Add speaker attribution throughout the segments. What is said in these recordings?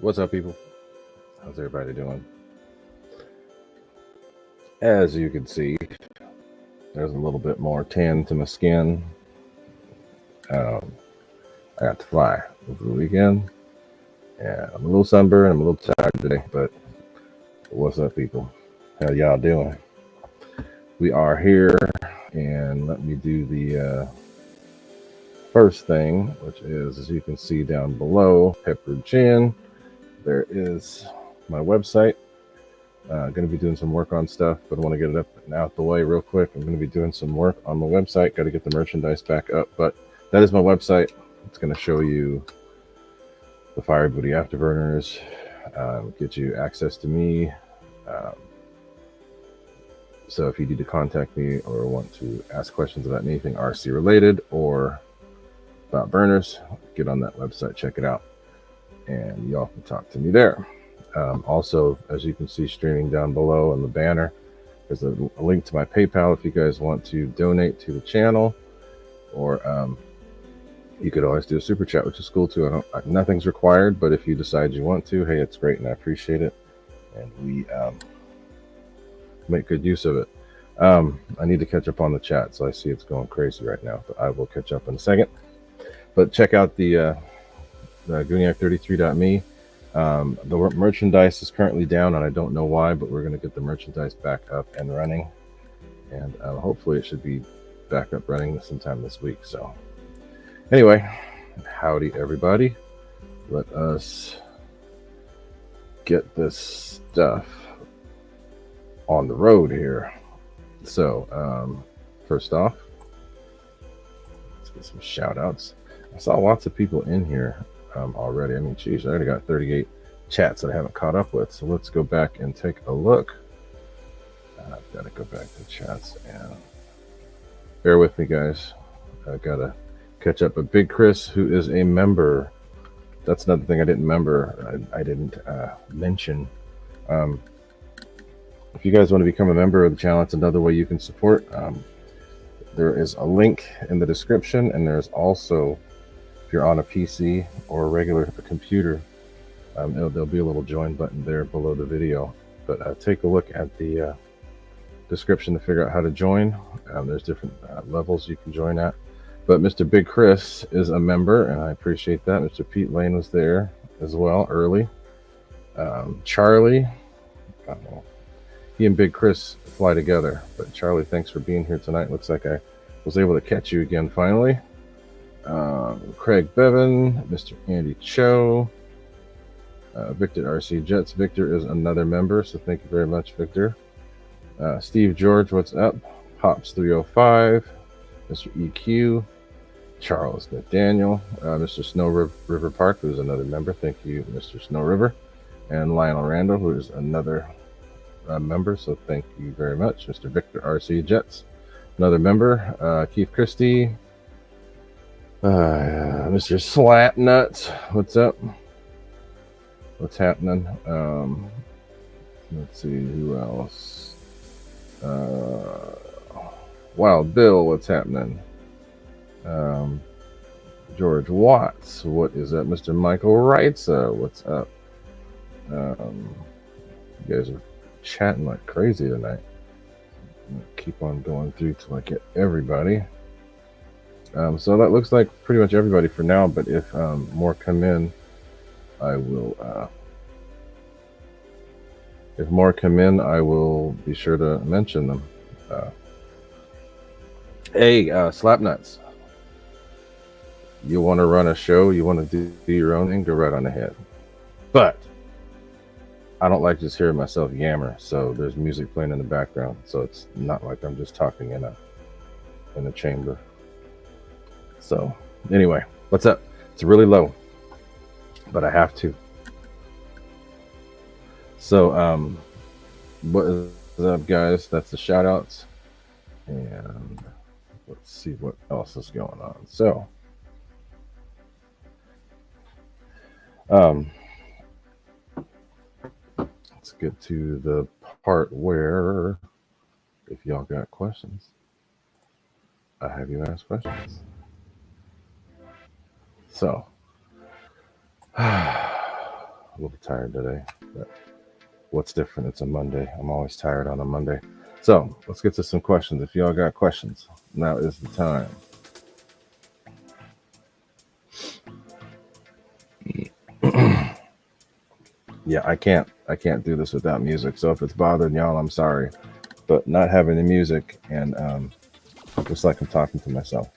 Speaker 1: What's up, people? How's everybody doing? As you can see, there's a little bit more tan to my skin. I got to fly over the weekend, and I'm a little sunburned. I'm a little tired today, but what's up, people? How y'all doing? We are here, and let me do the first thing, which is, as you can see down below, Pepper Gin. There is my website. Going to be doing some work on stuff, but I want to get it up and out the way real quick. I'm going to be doing some work on the website. Got to get the merchandise back up, but that is my website. It's going to show you the Fire Booty Afterburners, get you access to me. So if you need to contact me or want to ask questions about anything RC related or about burners, get on that website, check it out, and y'all can talk to me there. Also, as you can see streaming down below in the banner, there's a link to my PayPal if you guys want to donate to the channel, or you could always do a super chat, which is cool too. Nothing's required, but if you decide you want to, hey, it's great and I appreciate it, and we make good use of it. I need to catch up on the chat, so I see it's going crazy right now, but I will catch up in a second. But check out the Gooniac33.me. The merchandise is currently down, and I don't know why, but we're going to get the merchandise back up and running, and hopefully it should be back up running sometime this week. So anyway, howdy everybody. Let us get this stuff on the road here. So first off, let's get some shout outs. I saw lots of people in here already. I mean, geez, I already got 38 chats that I haven't caught up with. So let's go back and take a look. I've got to go back to chats and bear with me, guys. I gotta catch up. But Big Chris, who is a member, that's another thing I didn't mention. If you guys want to become a member of the channel, it's another way you can support. There is a link in the description, and there's also, if you're on a PC or a regular computer, there'll be a little join button there below the video. But take a look at the description to figure out how to join. There's different levels you can join at. But Mr. Big Chris is a member, and I appreciate that. Mr. Pete Lane was there as well early. Charlie, he and Big Chris fly together. But Charlie, thanks for being here tonight. Looks like I was able to catch you again finally. Craig Bevan, Mr. Andy Cho, Victor RC Jets. Victor is another member, so thank you very much, Victor. Steve George, what's up? Pops 305, Mr. EQ, Charles McDaniel, Mr. Snow River Park, who's another member. Thank you, Mr. Snow River, and Lionel Randall, who is another member. So thank you very much, Mr. Victor RC Jets, another member. Keith Christie, Mr. Slapnuts, what's up? What's happening? Let's see who else. Wild Bill, what's happening? George Watts, what is up? Mr. Michael Reitza, what's up? You guys are chatting like crazy tonight. I'm gonna keep on going through till I get everybody. So that looks like pretty much everybody for now, but if more come in, I will if more come in, I will be sure to mention them. Hey, Slapnuts, you want to run a show, you want to do your own thing, go right on ahead. But I don't like just hearing myself yammer, so there's music playing in the background, so it's not like I'm just talking in a chamber. So anyway, what's up? It's really low, but I have to. So what is up, guys? That's the shout outs, and let's see what else is going on. So let's get to the part where, if y'all got questions, I have you ask questions. So a little tired today, but what's different? It's a Monday. I'm always tired on a Monday. So let's get to some questions. If y'all got questions, now is the time. Yeah, I can't do this without music. So if it's bothering y'all, I'm sorry, but not having the music and just like I'm talking to myself.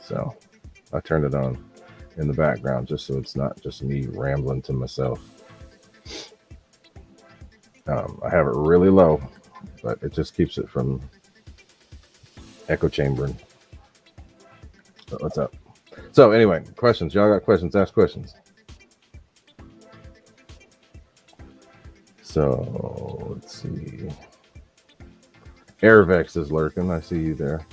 Speaker 1: So I turned it on in the background just so it's not just me rambling to myself. I have it really low, but it just keeps it from echo chambering. But what's up? So anyway, questions. Y'all got questions? Ask questions. So let's see. Airvex is lurking. I see you there.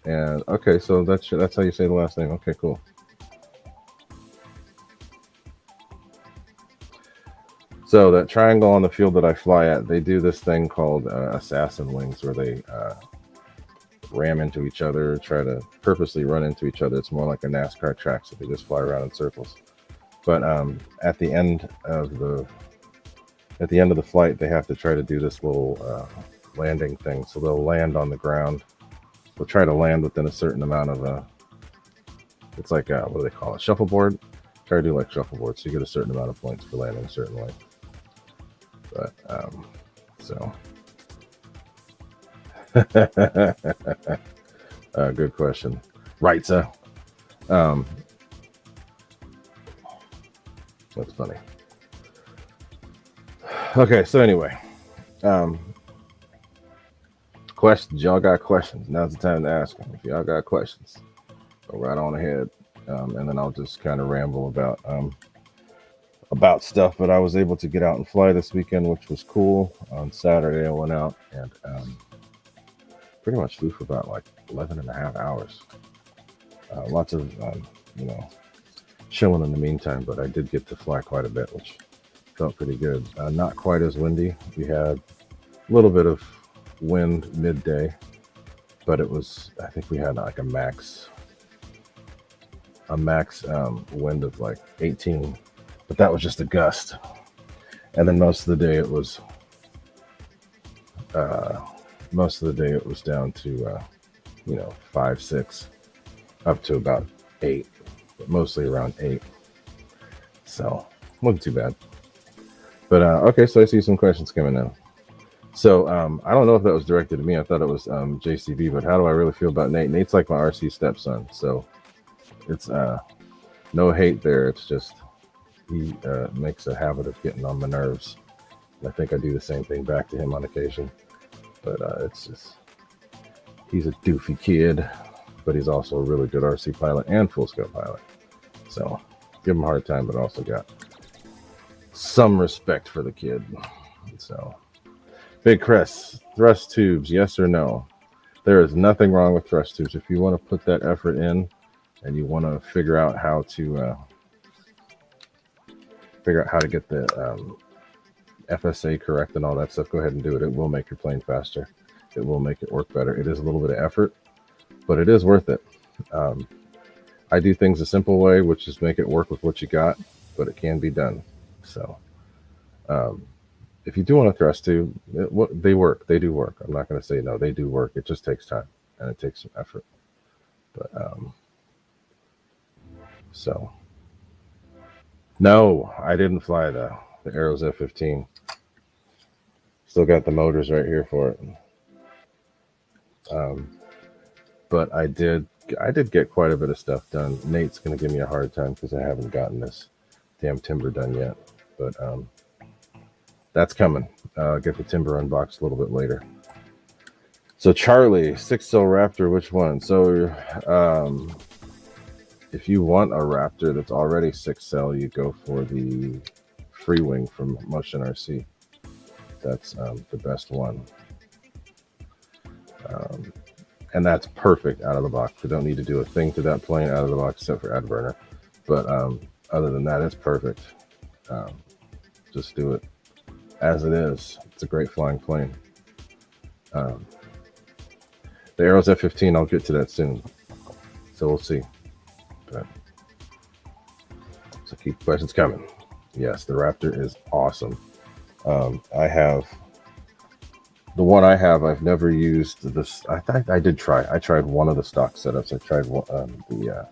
Speaker 1: And okay, so that's how you say the last name. Okay, cool. So that triangle on the field that I fly at, they do this thing called assassin wings, where they ram into each other, try to purposely run into each other. It's more like a NASCAR track, so they just fly around in circles. But at the end of the flight, they have to try to do this little landing thing. So they'll land on the ground. They'll try to land within a certain amount of it's like what do they call it? Shuffleboard. Try to do like shuffleboard, so you get a certain amount of points for landing a certain way. But so good question. Right, sir. That's funny. Okay, so anyway, questions. Y'all got questions? Now's the time to ask them. If y'all got questions, go right on ahead, and then I'll just kind of ramble about stuff. But I was able to get out and fly this weekend, which was cool. On Saturday, I went out and pretty much flew for about like 11 and a half hours. Lots of chilling in the meantime, but I did get to fly quite a bit, which felt pretty good. Not quite as windy. We had a little bit of wind midday, but it was, I think we had like a max wind of like 18, but that was just a gust. And then most of the day it was down to 5, 6, up to about 8, but mostly around 8. So wasn't too bad. But okay, so I see some questions coming in. So I don't know if that was directed to me. I thought it was JCB, but how do I really feel about Nate? Nate's like my RC stepson, so it's no hate there. It's just he makes a habit of getting on my nerves. And I think I do the same thing back to him on occasion. But it's just, he's a doofy kid, but he's also a really good RC pilot and full scale pilot. So give him a hard time, but also got some respect for the kid. So Big Chris, thrust tubes, yes or no? There is nothing wrong with thrust tubes. If you want to put that effort in and you want to figure out how to get the FSA correct and all that stuff, go ahead and do it. It will make your plane faster. It will make it work better. It is a little bit of effort, but it is worth it. I do things a simple way, which is make it work with what you got, but it can be done. So if you do want to thrust tube, they work. They do work. I'm not going to say no. They do work. It just takes time and it takes some effort. But so no, I didn't fly the Arrows F-15. Still got the motors right here for it. But I did get quite a bit of stuff done. Nate's going to give me a hard time because I haven't gotten this damn timber done yet. But that's coming. I'll get the timber unboxed a little bit later. So Charlie, 6-cell Raptor, which one? So if you want a Raptor that's already 6-cell, you go for the free wing from Motion RC. That's the best one. And that's perfect out of the box. We don't need to do a thing to that plane out of the box except for add burner. But other than that, it's perfect. Just do it as it is. It's a great flying plane. The Arrows F-15, I'll get to that soon. So we'll see. But, so Keep the questions coming. Yes, the Raptor is awesome. I have the one I have. I've never used this. I think I did try. I tried one of the stock setups. I tried the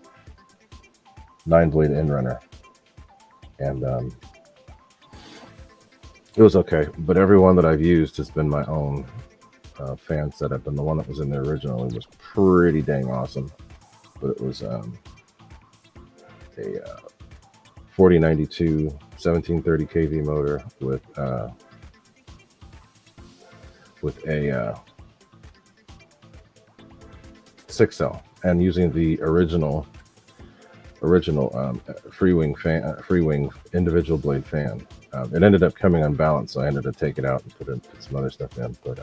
Speaker 1: 9-blade end runner, and it was okay. But every one that I've used has been my own fan setup, and the one that was in there originally was pretty dang awesome. But it was a 4092 1730 kV motor with a 6L, and using the original free wing individual blade fan. It ended up coming unbalanced, so I ended up taking it out and put some other stuff in. But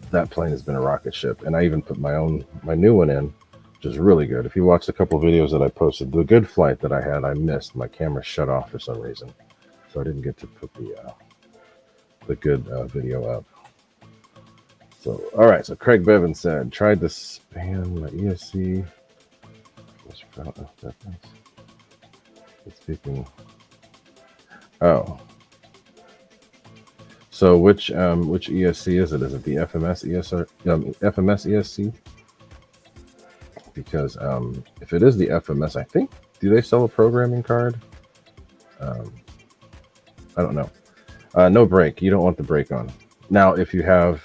Speaker 1: that plane has been a rocket ship, and I even put my new one in, which is really good. If you watched a couple of videos that I posted, the good flight that I had, I missed. My camera shut off for some reason, so I didn't get to put the good video up. So, all right. So Craig Bevan said, tried to span my ESC. Speaking. Oh. So which ESC is it? Is it the FMS ESC? Because if it is the FMS, I think, do they sell a programming card? I don't know. No brake. You don't want the brake on. Now, if you have,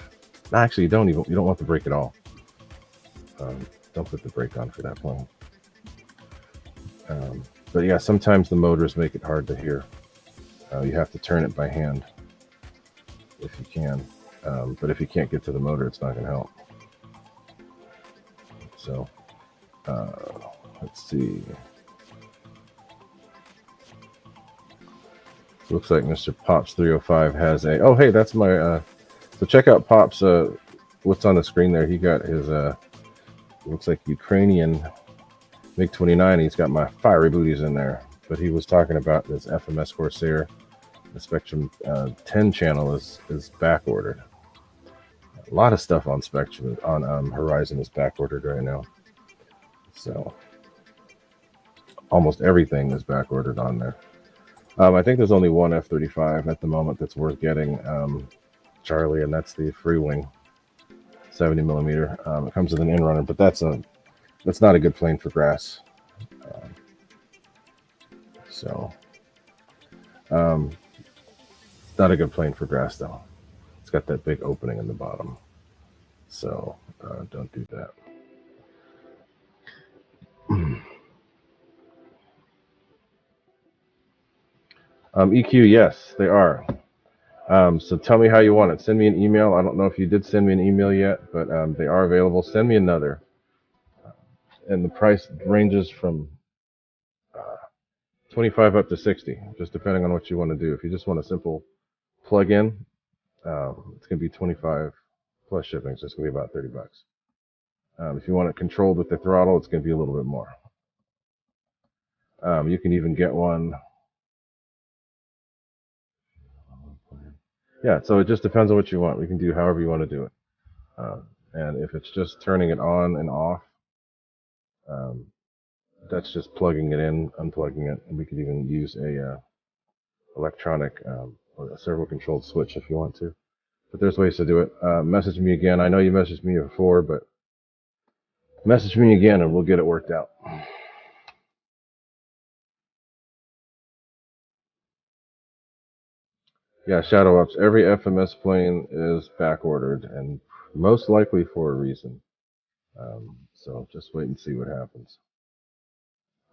Speaker 1: actually, you don't want the brake at all. Don't put the brake on for that plane. But yeah, sometimes the motors make it hard to hear. You have to turn it by hand if you can. But if you can't get to the motor, it's not going to help. So let's see. Looks like Mr. Pops 305 has a. Oh, hey, that's my. So check out Pops. What's on the screen there? He got his. Looks like Ukrainian MiG-25. He's got my fiery booties in there. But he was talking about this FMS Corsair. The Spectrum 10 channel is back ordered. A lot of stuff on Spectrum on Horizon is back ordered right now. So almost everything is back ordered on there. I think there's only one F-35 at the moment that's worth getting, Charlie, and that's the free wing 70 millimeter. It comes with an in runner, but that's not a good plane for grass. It's not a good plane for grass though. It's got that big opening in the bottom, so don't do that. EQ, yes, they are. So tell me how you want it. Send me an email. I don't know if you did send me an email yet, but they are available. Send me another. And the price ranges from 25 up to 60, just depending on what you want to do. If you just want a simple plug-in, it's going to be 25 plus shipping, so it's going to be about 30 bucks. If you want it controlled with the throttle, it's going to be a little bit more. You can even get one. Yeah, so it just depends on what you want. We can do however you want to do it. And if it's just turning it on and off, that's just plugging it in, unplugging it, and we could even use a electronic or a servo-controlled switch if you want to. But there's ways to do it. Message me again. I know you messaged me before, but message me again and we'll get it worked out. Yeah, Shadow Ups. Every FMS plane is back ordered, and most likely for a reason. So just wait and see what happens.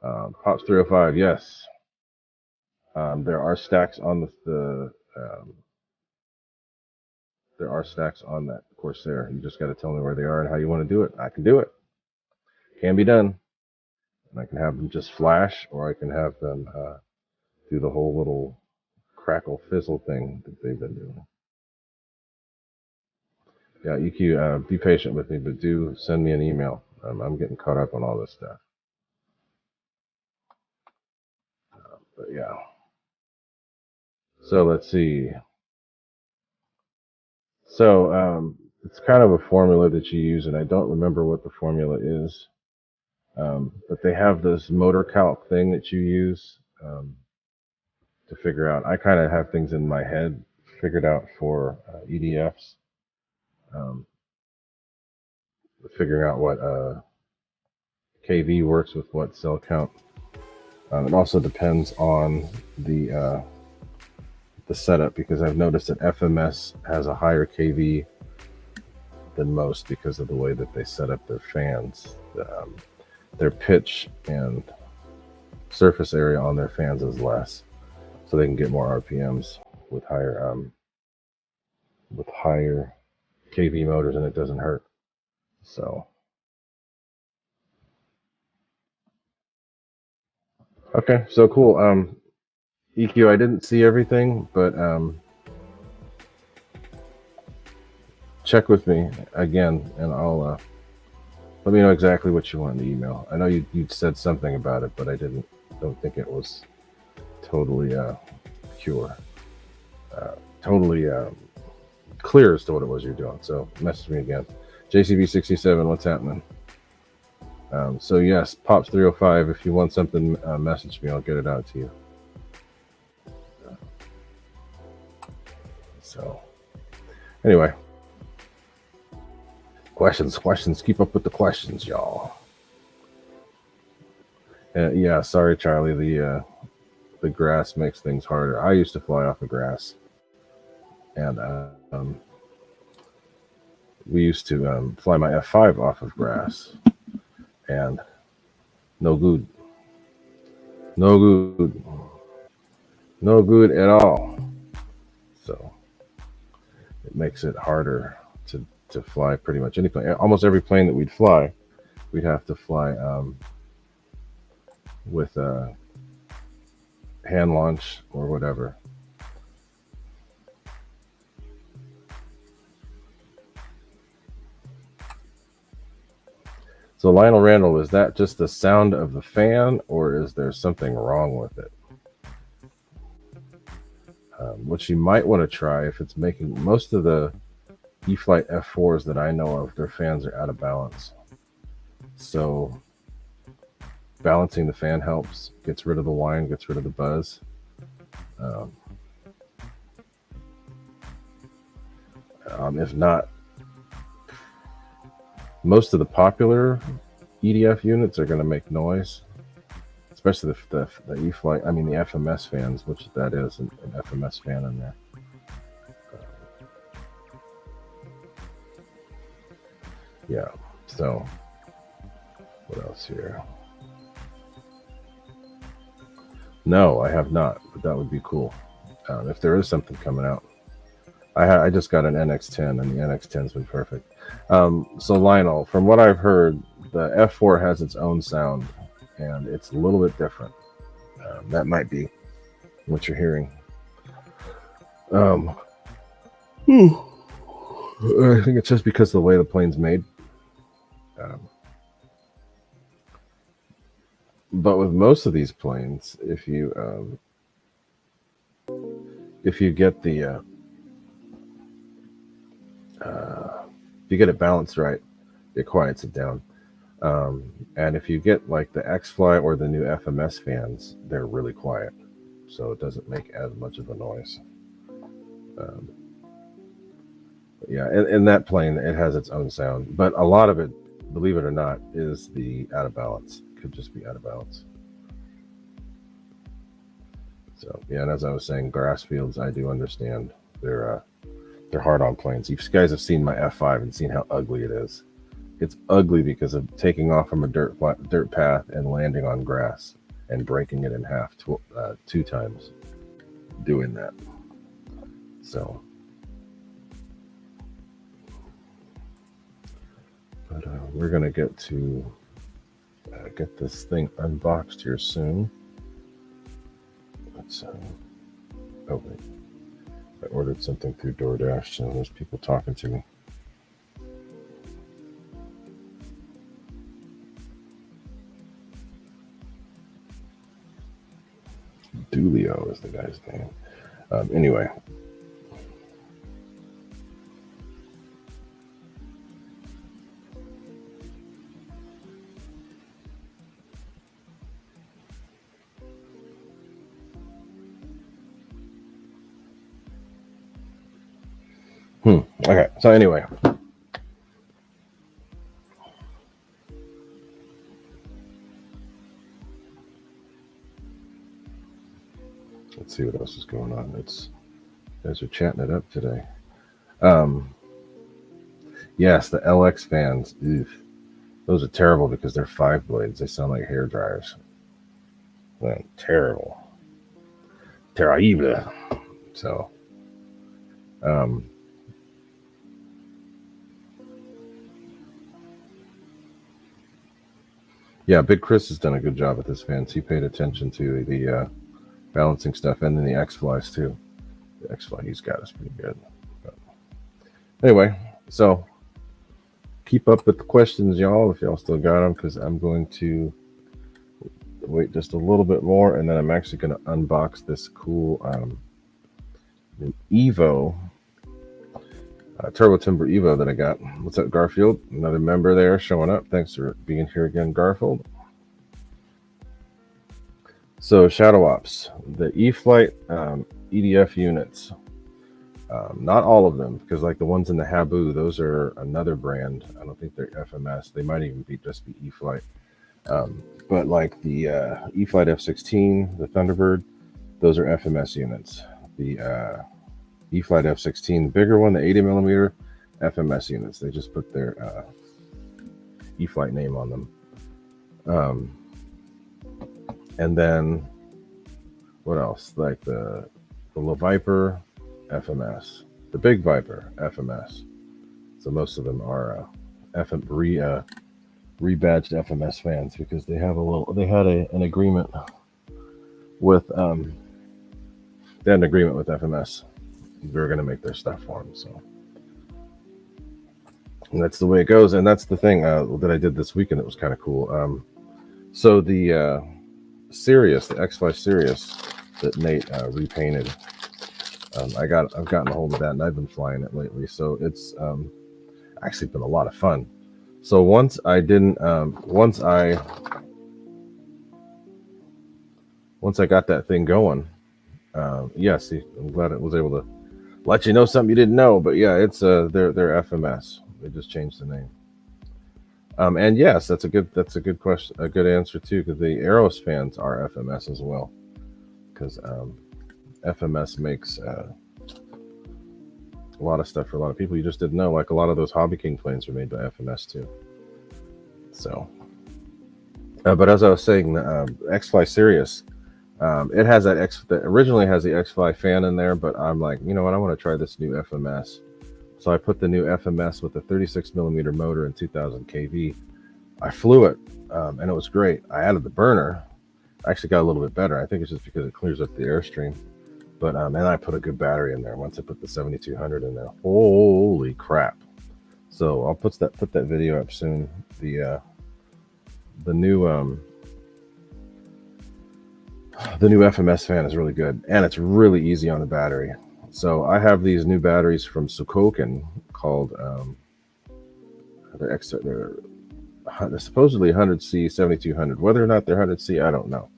Speaker 1: Pops 305, yes. There are stacks on there are stacks on that Corsair. You just got to tell me where they are and how you want to do it. I can do it. Can be done. And I can have them just flash, or I can have them do the whole little crackle fizzle thing that they've been doing. Yeah, EQ, be patient with me, but do send me an email. I'm getting caught up on all this stuff. But yeah. So let's see. So it's kind of a formula that you use, and I don't remember what the formula is. But they have this motor calc thing that you use to figure out. I kind of have things in my head figured out for EDFs, um, figuring out what KV works with what cell count. It also depends on the setup, because I've noticed that FMS has a higher KV than most because of the way that they set up their fans. Their pitch and surface area on their fans is less, so they can get more RPMs with higher KV motors, and it doesn't hurt. So okay, so cool. EQ, I didn't see everything, but check with me again, and I'll let me know exactly what you want in the email. I know you said something about it, but I don't think it was totally pure, totally clear as to what it was you're doing. So message me again. JCB67, what's happening? So yes, Pops 305. If you want something, message me. I'll get it out to you. So anyway, questions. Keep up with the questions, y'all. Yeah, sorry, Charlie. The grass makes things harder. I used to fly off of grass, and we used to fly my F5 off of grass, and no good at all. So it makes it harder to fly pretty much any plane. Almost every plane that we'd fly, we'd have to fly with a hand launch or whatever. So Lionel Randall, is that just the sound of the fan, or is there something wrong with it? What you might want to try, if it's making most of the E-flite F4s that I know of, their fans are out of balance. So balancing the fan helps, gets rid of the whine, gets rid of the buzz. If not, most of the popular EDF units are going to make noise, especially the E-flite, I mean the FMS fans, which that is an FMS fan in there. Yeah, so what else here? No, I have not, but that would be cool. If there is something coming out. I just got an NX10, and the NX10's been perfect. So Lionel, from what I've heard, the F4 has its own sound, and it's a little bit different. That might be what you're hearing. I think it's just because of the way the plane's made. But with most of these planes, if you get the if you get it balanced right, it quiets it down. And if you get like the Xfly or the new FMS fans, they're really quiet, so it doesn't make as much of a noise. Yeah, in that plane, it has its own sound, but a lot of it, believe it or not, is the out of balance. Could just be out of balance. So yeah, and as I was saying, grass fields, I do understand they're hard on planes. You guys have seen my F5 and seen how ugly it is. It's ugly because of taking off from a dirt path and landing on grass and breaking it in half 2 times doing that. So, but we're gonna get to get this thing unboxed here soon. Let's oh wait, I ordered something through DoorDash, so there's people talking to me. Dulio is the guy's name. Anyway. Okay, so anyway. Let's see what else is going on. You guys are chatting it up today. Yes, the LX fans. Oof. Those are terrible because they're 5 blades. They sound like hair dryers. Man, terrible. Terrible. So, yeah, Big Chris has done a good job with this fans. He paid attention to the balancing stuff and then the Xflys too. The Xfly he's got is pretty good. But anyway, so keep up with the questions, y'all, if y'all still got them, because I'm going to wait just a little bit more, and then I'm actually going to unbox this cool new Evo, Turbo Timber Evo that I got. What's up, Garfield? Another member there showing up. Thanks for being here again, Garfield. So Shadow Ops, the eFlight EDF units. Not all of them, because like the ones in the Habu, those are another brand. I don't think they're FMS. They might even just be eFlight. But like the eFlight F-16, the Thunderbird, those are FMS units. The eFlight F-16, the bigger one, the 80mm, FMS units. They just put their eFlight name on them. And then what else? Like the little Viper, FMS. The big Viper, FMS. So most of them are rebadged FMS fans because they have an agreement with they had an agreement with FMS. We were going to make their stuff for them, so and that's the way it goes. And that's the thing that I did this weekend. It was kind of cool. So the Sirius, the Xfly Sirius that Nate repainted. I've gotten a hold of that, and I've been flying it lately. So it's actually been a lot of fun. So once I got that thing going, yes, I'm glad it was able to let you know something you didn't know. But yeah, it's they're FMS. They just changed the name. And yes, that's a good question, a good answer too, because the Aeros fans are FMS as well, because FMS makes a lot of stuff for a lot of people you just didn't know. Like a lot of those Hobby King planes were made by FMS too. So, but as I was saying, the Xfly Sirius, it has that originally has the Xfly fan in there, but I'm like, you know what, I want to try this new FMS. So I put the new FMS with the 36mm motor and 2000 kV. I flew it, and it was great. I added the burner. I actually got a little bit better. I think it's just because it clears up the airstream. But and I put a good battery in there once I put the 7200 in there. Holy crap! So I'll put that video up soon. The new FMS fan is really good, and it's really easy on the battery. So I have these new batteries from Sukoken called they're supposedly 100C 7200. Whether or not they're 100C, I don't know,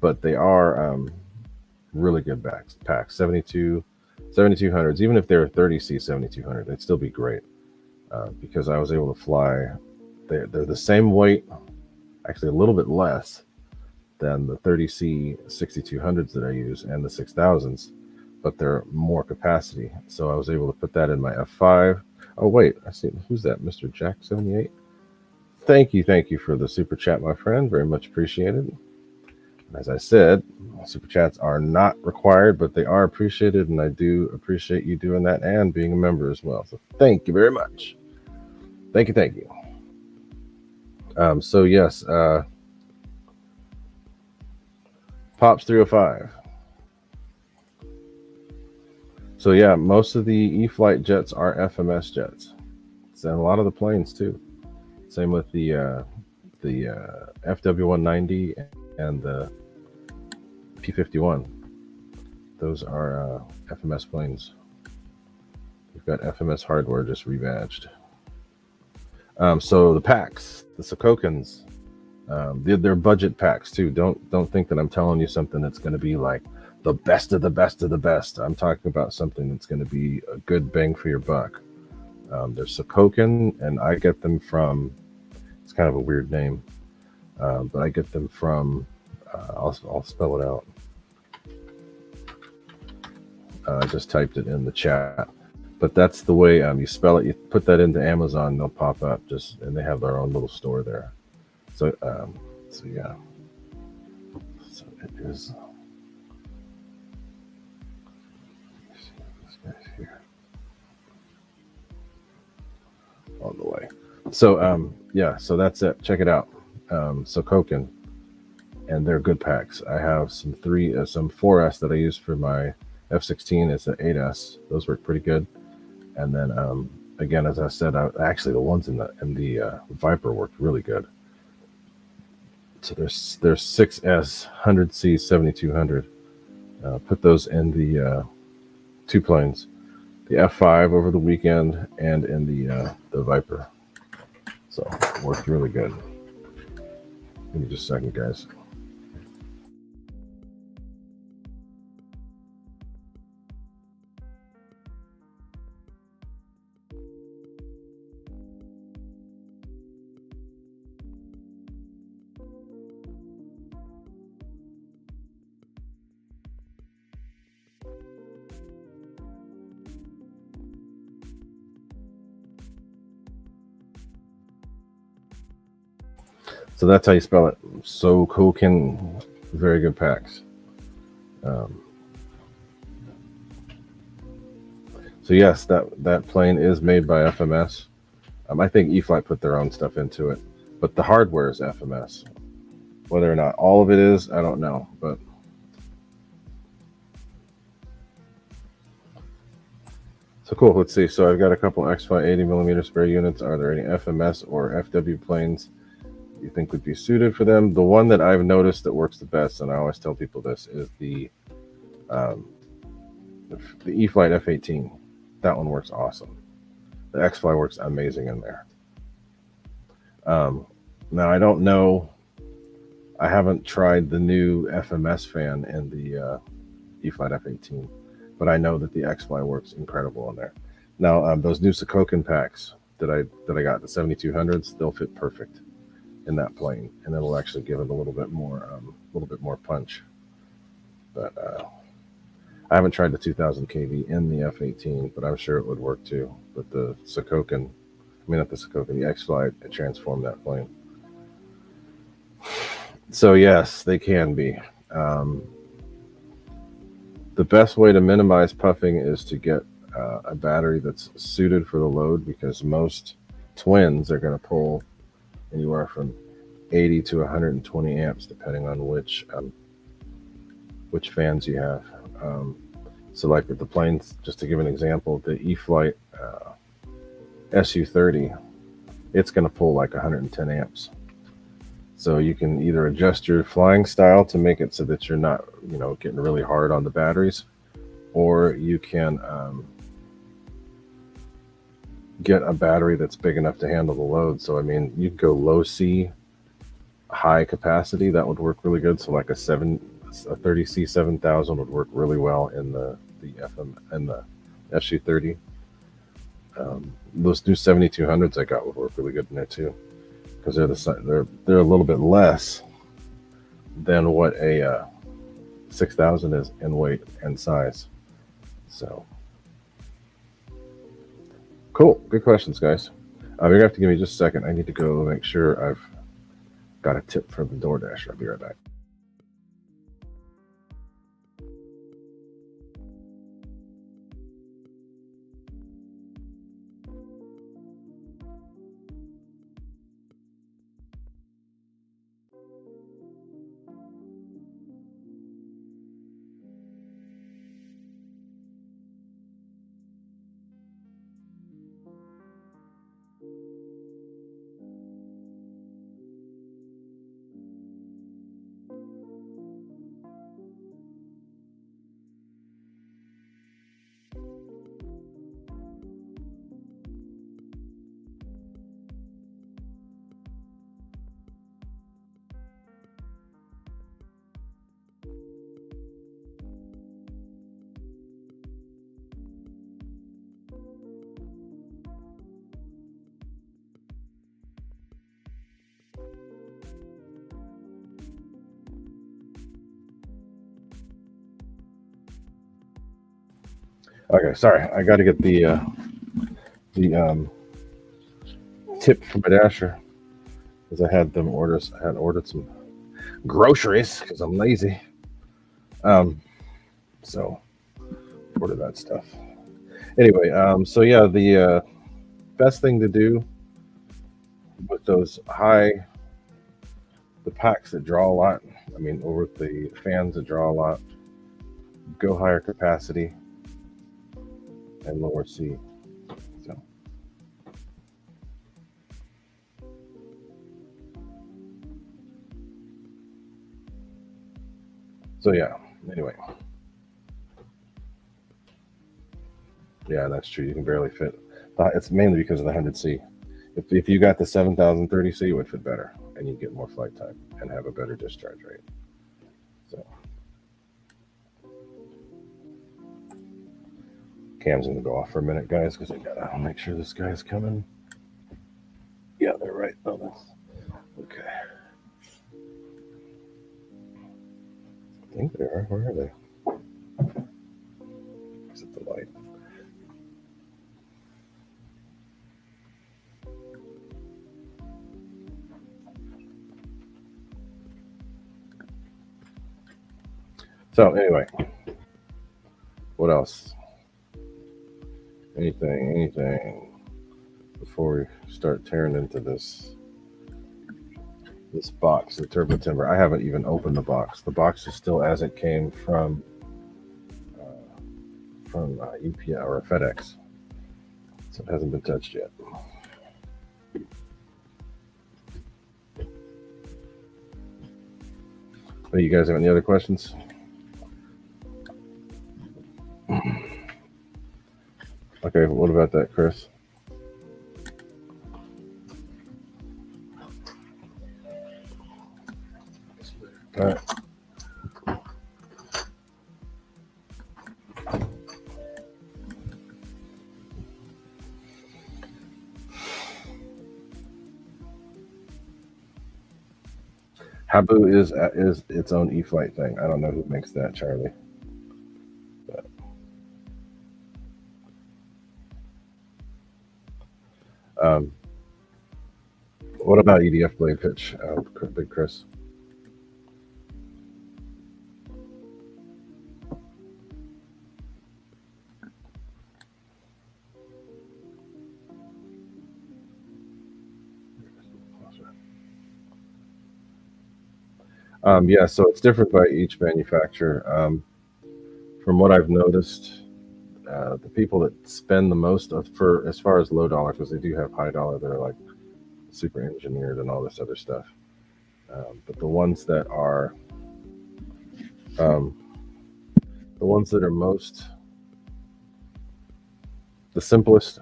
Speaker 1: but they are really good packs. 7200s. Even if they're 30C 7200, they'd still be great because I was able to fly. They're the same weight, actually a little bit less than the 30C 6200s that I use and the 6000s. But they're more capacity. So I was able to put that in my F5. Oh, wait, I see. Who's that? Mr. Jack78? Thank you for the super chat, my friend. Very much appreciated. As I said, super chats are not required, but they are appreciated, and I do appreciate you doing that and being a member as well. So thank you very much. Thank you. So yes, Pops 305. So yeah, most of the eFlight jets are FMS jets, and a lot of the planes too. Same with the FW190 and the P51. Those are FMS planes. We've got FMS hardware just rebadged. So the packs, the Sokokens, they're budget packs too. Don't think that I'm telling you something that's going to be like the best of the best of the best. I'm talking about something that's going to be a good bang for your buck. They're Sokokin, and I get them from, it's kind of a weird name, but I get them from, I'll spell it out. I just typed it in the chat. But that's the way you spell it. You put that into Amazon, they'll pop up, and they have their own little store there. So, yeah. So it is. This guy's here on the way. So, yeah. So that's it. Check it out. Sokokin, and they're good packs. I have some 4S that I use for my F16. It's an 8S. Those work pretty good. And then again, as I said, actually the ones in the Viper worked really good. So there's 6S 100C 7200. Put those in the 2 planes, the F5 over the weekend, and in the Viper. So it worked really good. Give me just a second, guys. So that's how you spell it. Sokokin, very good packs. So yes, that plane is made by FMS. I think eFly put their own stuff into it, but the hardware is FMS. Whether or not all of it is, I don't know. But so cool. Let's see. So I've got a couple Xfly 80mm spare units. Are there any FMS or FW planes you think would be suited for them? The one that I've noticed that works the best, and I always tell people this, is the E-Flight F-18. That one works awesome. The Xfly works amazing in there. Now I don't know. I haven't tried the new FMS fan in the E-Flight F-18, but I know that the Xfly works incredible in there. Now those new Sokokin packs that I got, the 7200s, they'll fit perfect in that plane, and it'll actually give it a little bit more punch. But I haven't tried the 2000 kV in the F-18, but I'm sure it would work too. But the Sokokin, not the Sokokin, the Xfly, it transformed that plane. So yes, they can be. The best way to minimize puffing is to get a battery that's suited for the load, because most twins are going to pull anywhere from 80 to 120 amps, depending on which fans you have. So like with the planes, just to give an example, the E-Flight SU-30, it's going to pull like 110 amps. So you can either adjust your flying style to make it so that you're not, getting really hard on the batteries, or you can get a battery that's big enough to handle the load. So you could go low C, high capacity. That would work really good. So like a 30C 7000 would work really well in the FM and the SU-30. Those new 7200s I got would work really good in there too, because they're a little bit less than what a 6000 is in weight and size. So cool, good questions, guys. You're gonna have to give me just a second. I need to go make sure I've got a tip from the DoorDash. I'll be right back. Okay, sorry. I got to get the tip from my dasher because I had them orders. I had ordered some groceries because I'm lazy. So order that stuff. Anyway, so yeah, the best thing to do with those the packs that draw a lot. I mean, over the fans that draw a lot, go higher capacity and lower C. So yeah. Anyway, yeah, that's true. You can barely fit. It's mainly because of the 100C. If you got the 7030C, it would fit better, and you get more flight time and have a better discharge rate. So, cam's gonna go off for a minute, guys, because I gotta make sure this guy's coming. Yeah, they're right. Oh, that's okay. I think they are. Where are they? Is it the light? So anyway, what else? Anything before we start tearing into this box, the Turbo Timber. I haven't even opened the box. The box is still as it came from UPS or FedEx, so it hasn't been touched yet. But you guys have any other questions? Okay, what about that, Chris? All right. Habu is its own E-Flight thing. I don't know who makes that, Charlie. But, what about EDF blade pitch, Big Chris? Yeah, so it's different by each manufacturer. From what I've noticed, the people that spend the most for as far as low dollar, because they do have high dollar that are like super engineered and all this other stuff. But the ones that are most the simplest,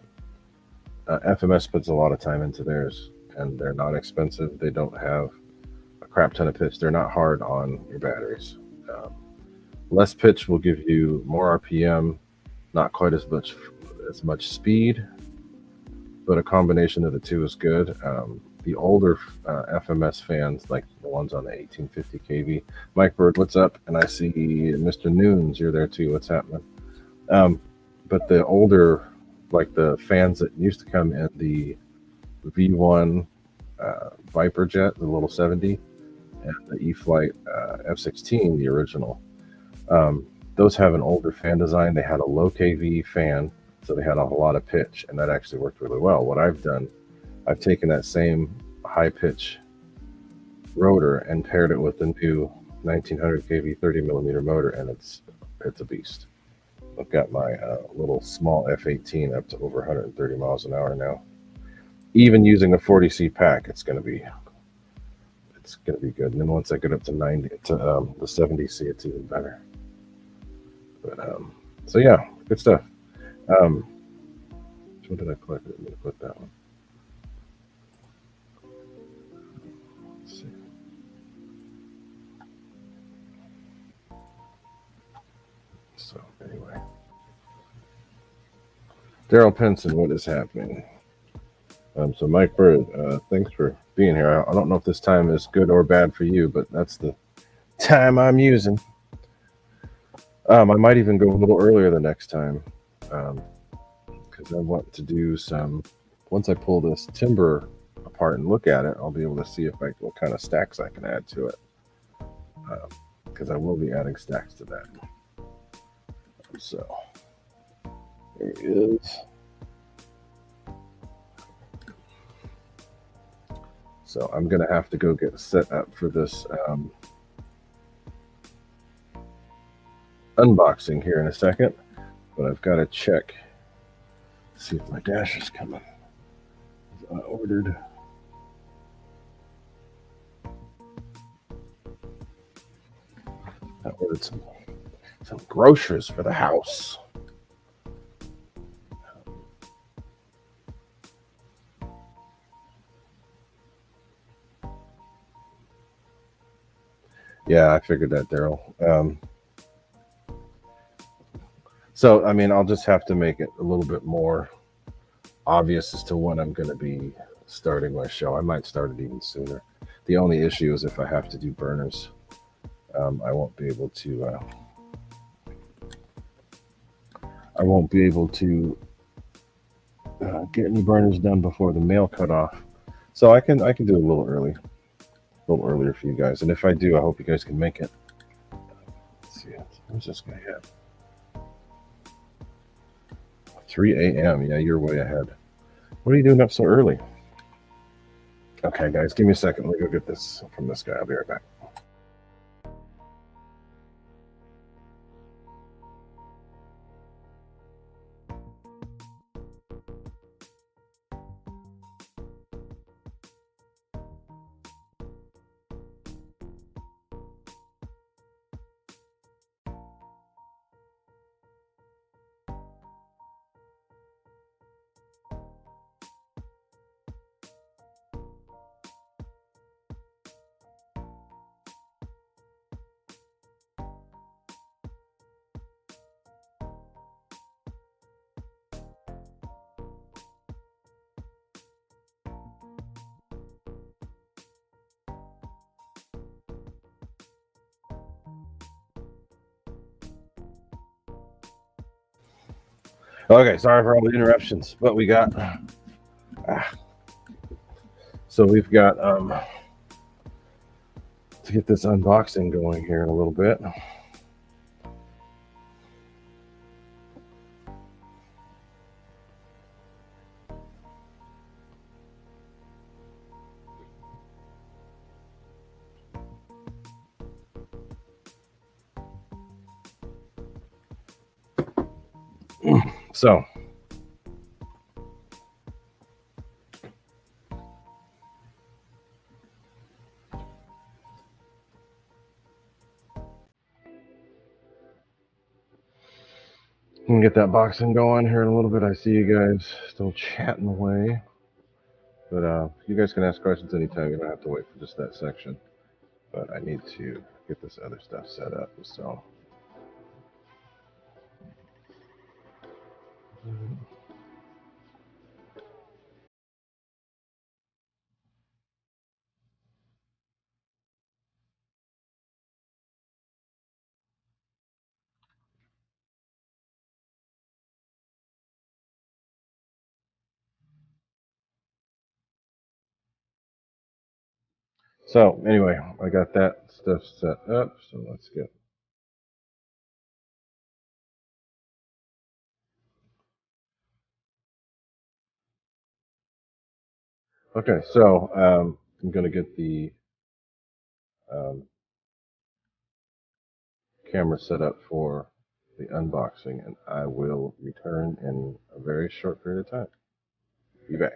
Speaker 1: FMS puts a lot of time into theirs, and they're not expensive. They don't have a crap ton of pitch. They're not hard on your batteries. Less pitch will give you more RPM, not quite as much speed, but a combination of the two is good. The older FMS fans, like the ones on the 1850 kV, Mike Bird, what's up? And I see Mr. Noons, you're there too. What's happening? But the older, like the fans that used to come in the V1 Viper jet, the little 70, and the E-Flight F-16, the original. Those have an older fan design. They had a low kV fan, so they had a lot of pitch, and that actually worked really well. What I've done, I've taken that same high pitch rotor and paired it with the new 1900 kV 30 millimeter motor, and it's a beast. I've got my little small F-18 up to over 130 miles an hour now. Even using a 40C pack, it's going to be good. And then once I get up to 90 to the 70C, it's even better. But so yeah, good stuff. What did I click? I'm going to put that one. Let's see. So anyway, Daryl Penson, what is happening? So Mike Bird, thanks for being here. I don't know if this time is good or bad for you, but that's the time I'm using. I might even go a little earlier the next time. because I want to do some. Once I pull this timber apart and look at it, I'll be able to see what kind of stacks I can add to it. Because I will be adding stacks to that. So there it is. So I'm gonna have to go get set up for this unboxing here in a second, but I've got to check, see if my dash is coming. I ordered. I ordered some groceries for the house. Yeah, I figured that, Daryl. So, I mean, I'll just have to make it a little bit more obvious as to when I'm going to be starting my show. I might start it even sooner. The only issue is if I have to do burners, I won't be able to. I won't be able to get any burners done before the mail cutoff. So I can do a little earlier for you guys. And if I do, I hope you guys can make it. Let's see, where's this guy at? 3 a.m. Yeah, you're way ahead. What are you doing up so early? Okay, guys, give me a second. Let me go get this from this guy. I'll be right back. Okay, sorry for all the interruptions, but we got. So we've got to get this unboxing going here in a little bit. So I'm gonna get that boxing going here in a little bit. I see you guys still chatting away, but you guys can ask questions anytime. You don't have to wait for just that section. But I need to get this other stuff set up. So. So anyway, I got that stuff set up. So let's get. Okay, so I'm gonna get the camera set up for the unboxing, and I will return in a very short period of time. Be back.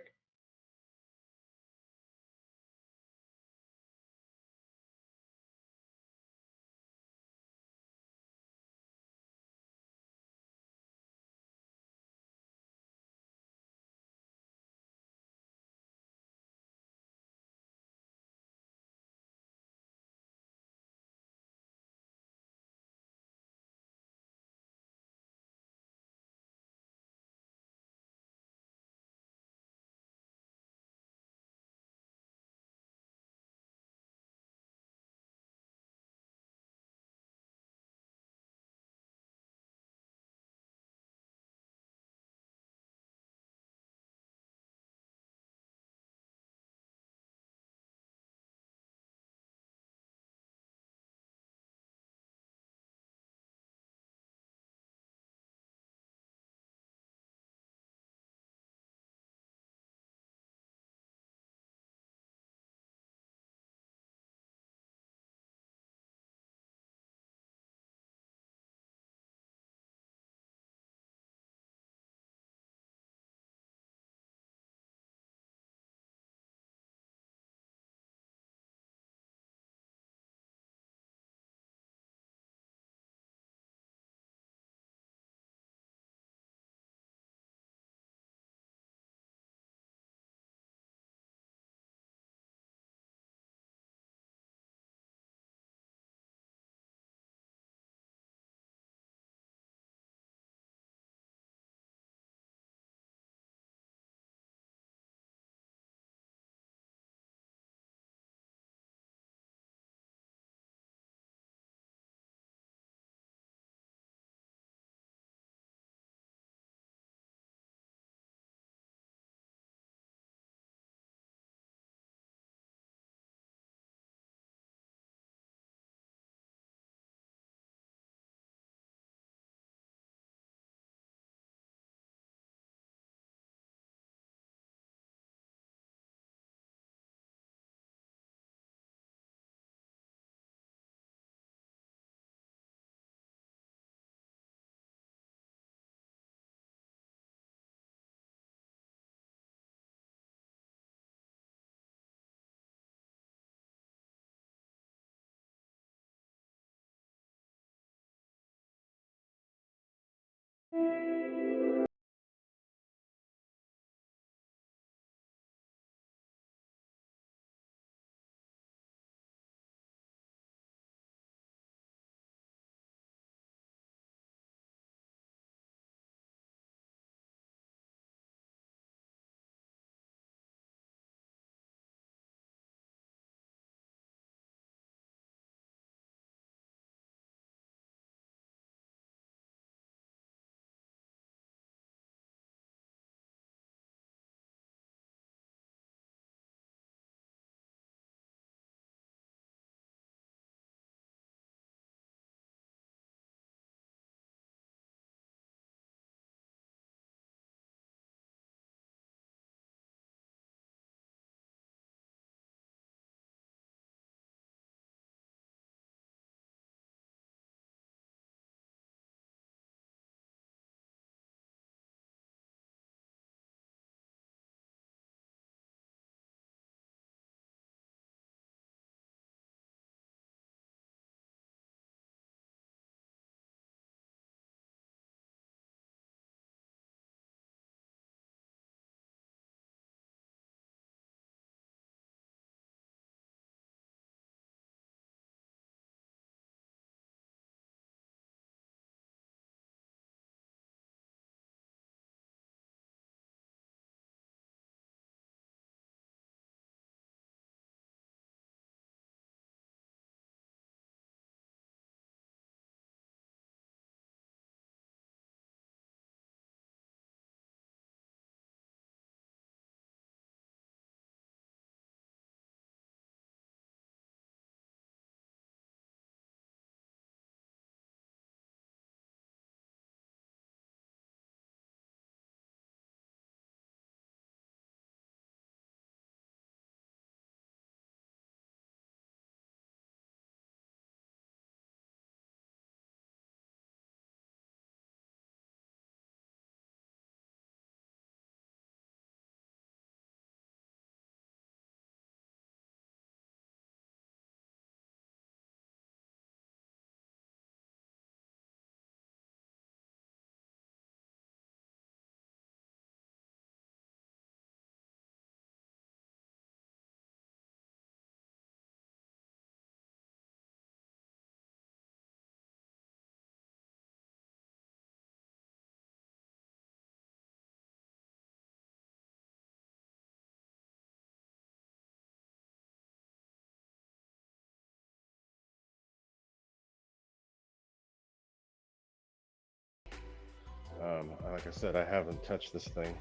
Speaker 1: Like I said, I haven't touched this thing.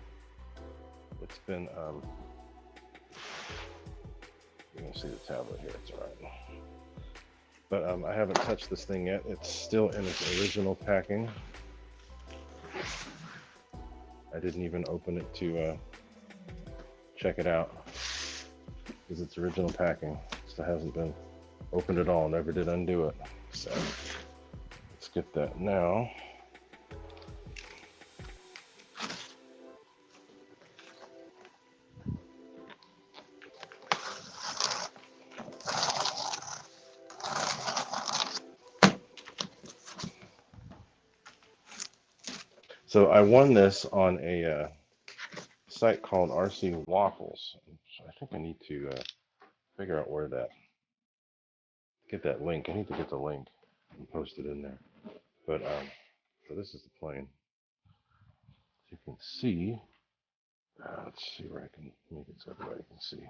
Speaker 1: It's been, you can see the tablet here, it's alright. But I haven't touched this thing yet. It's still in its original packing. I didn't even open it to check it out, because its original packing still hasn't been opened at all. Never did undo it. So let's get that now. So I won this on a site called RC Waffles. I think I need to figure out where get that link. I need to get the link and post it in there. But so this is the plane. As you can see, let's see where I can make it so everybody can see.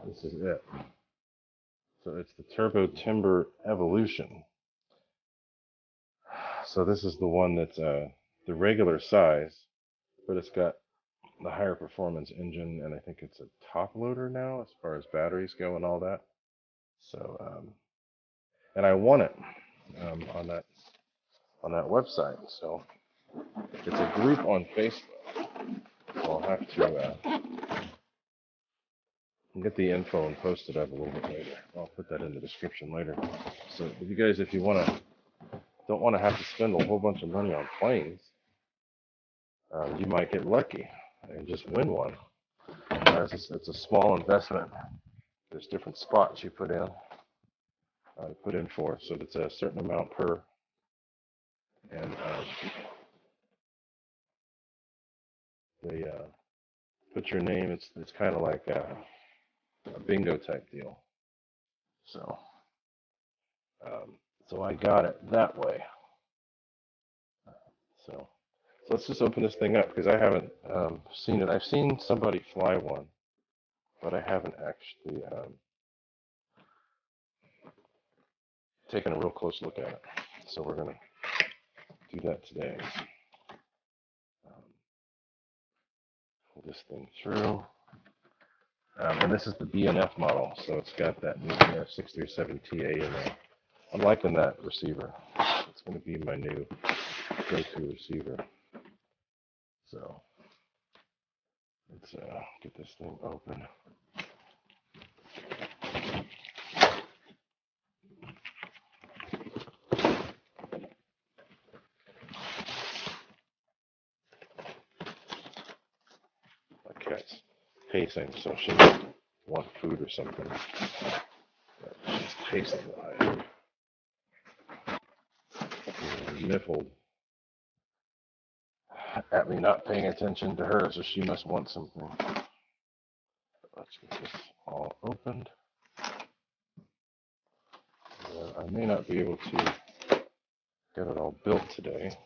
Speaker 1: This is it. So it's the Turbo Timber Evolution. So this is the one that's the regular size, but it's got the higher performance engine, and I think it's a top loader now as far as batteries go and all that. So, and I won it on that website. So it's a group on Facebook. So I'll have to get the info and post it up a little bit later. I'll put that in the description later. So if you guys, if you don't want to have to spend a whole bunch of money on planes, you might get lucky and just win one. It's a small investment. There's different spots you put in for, so it's a certain amount per, and they put your name. It's kind of like a bingo type deal. So so I got it that way. So let's just open this thing up, because I haven't seen it. I've seen somebody fly one, but I haven't actually taken a real close look at it. So we're going to do that today. Pull this thing through. And this is the BNF model, so it's got that new 637TA in there. I'm liking that receiver. It's going to be my new go-to receiver. So let's get this thing open. My cat's pacing, so she might want food or something. But she's pacing live. Niffled at me not paying attention to her, so she must want something. Let's get this all opened. I may not be able to get it all built today.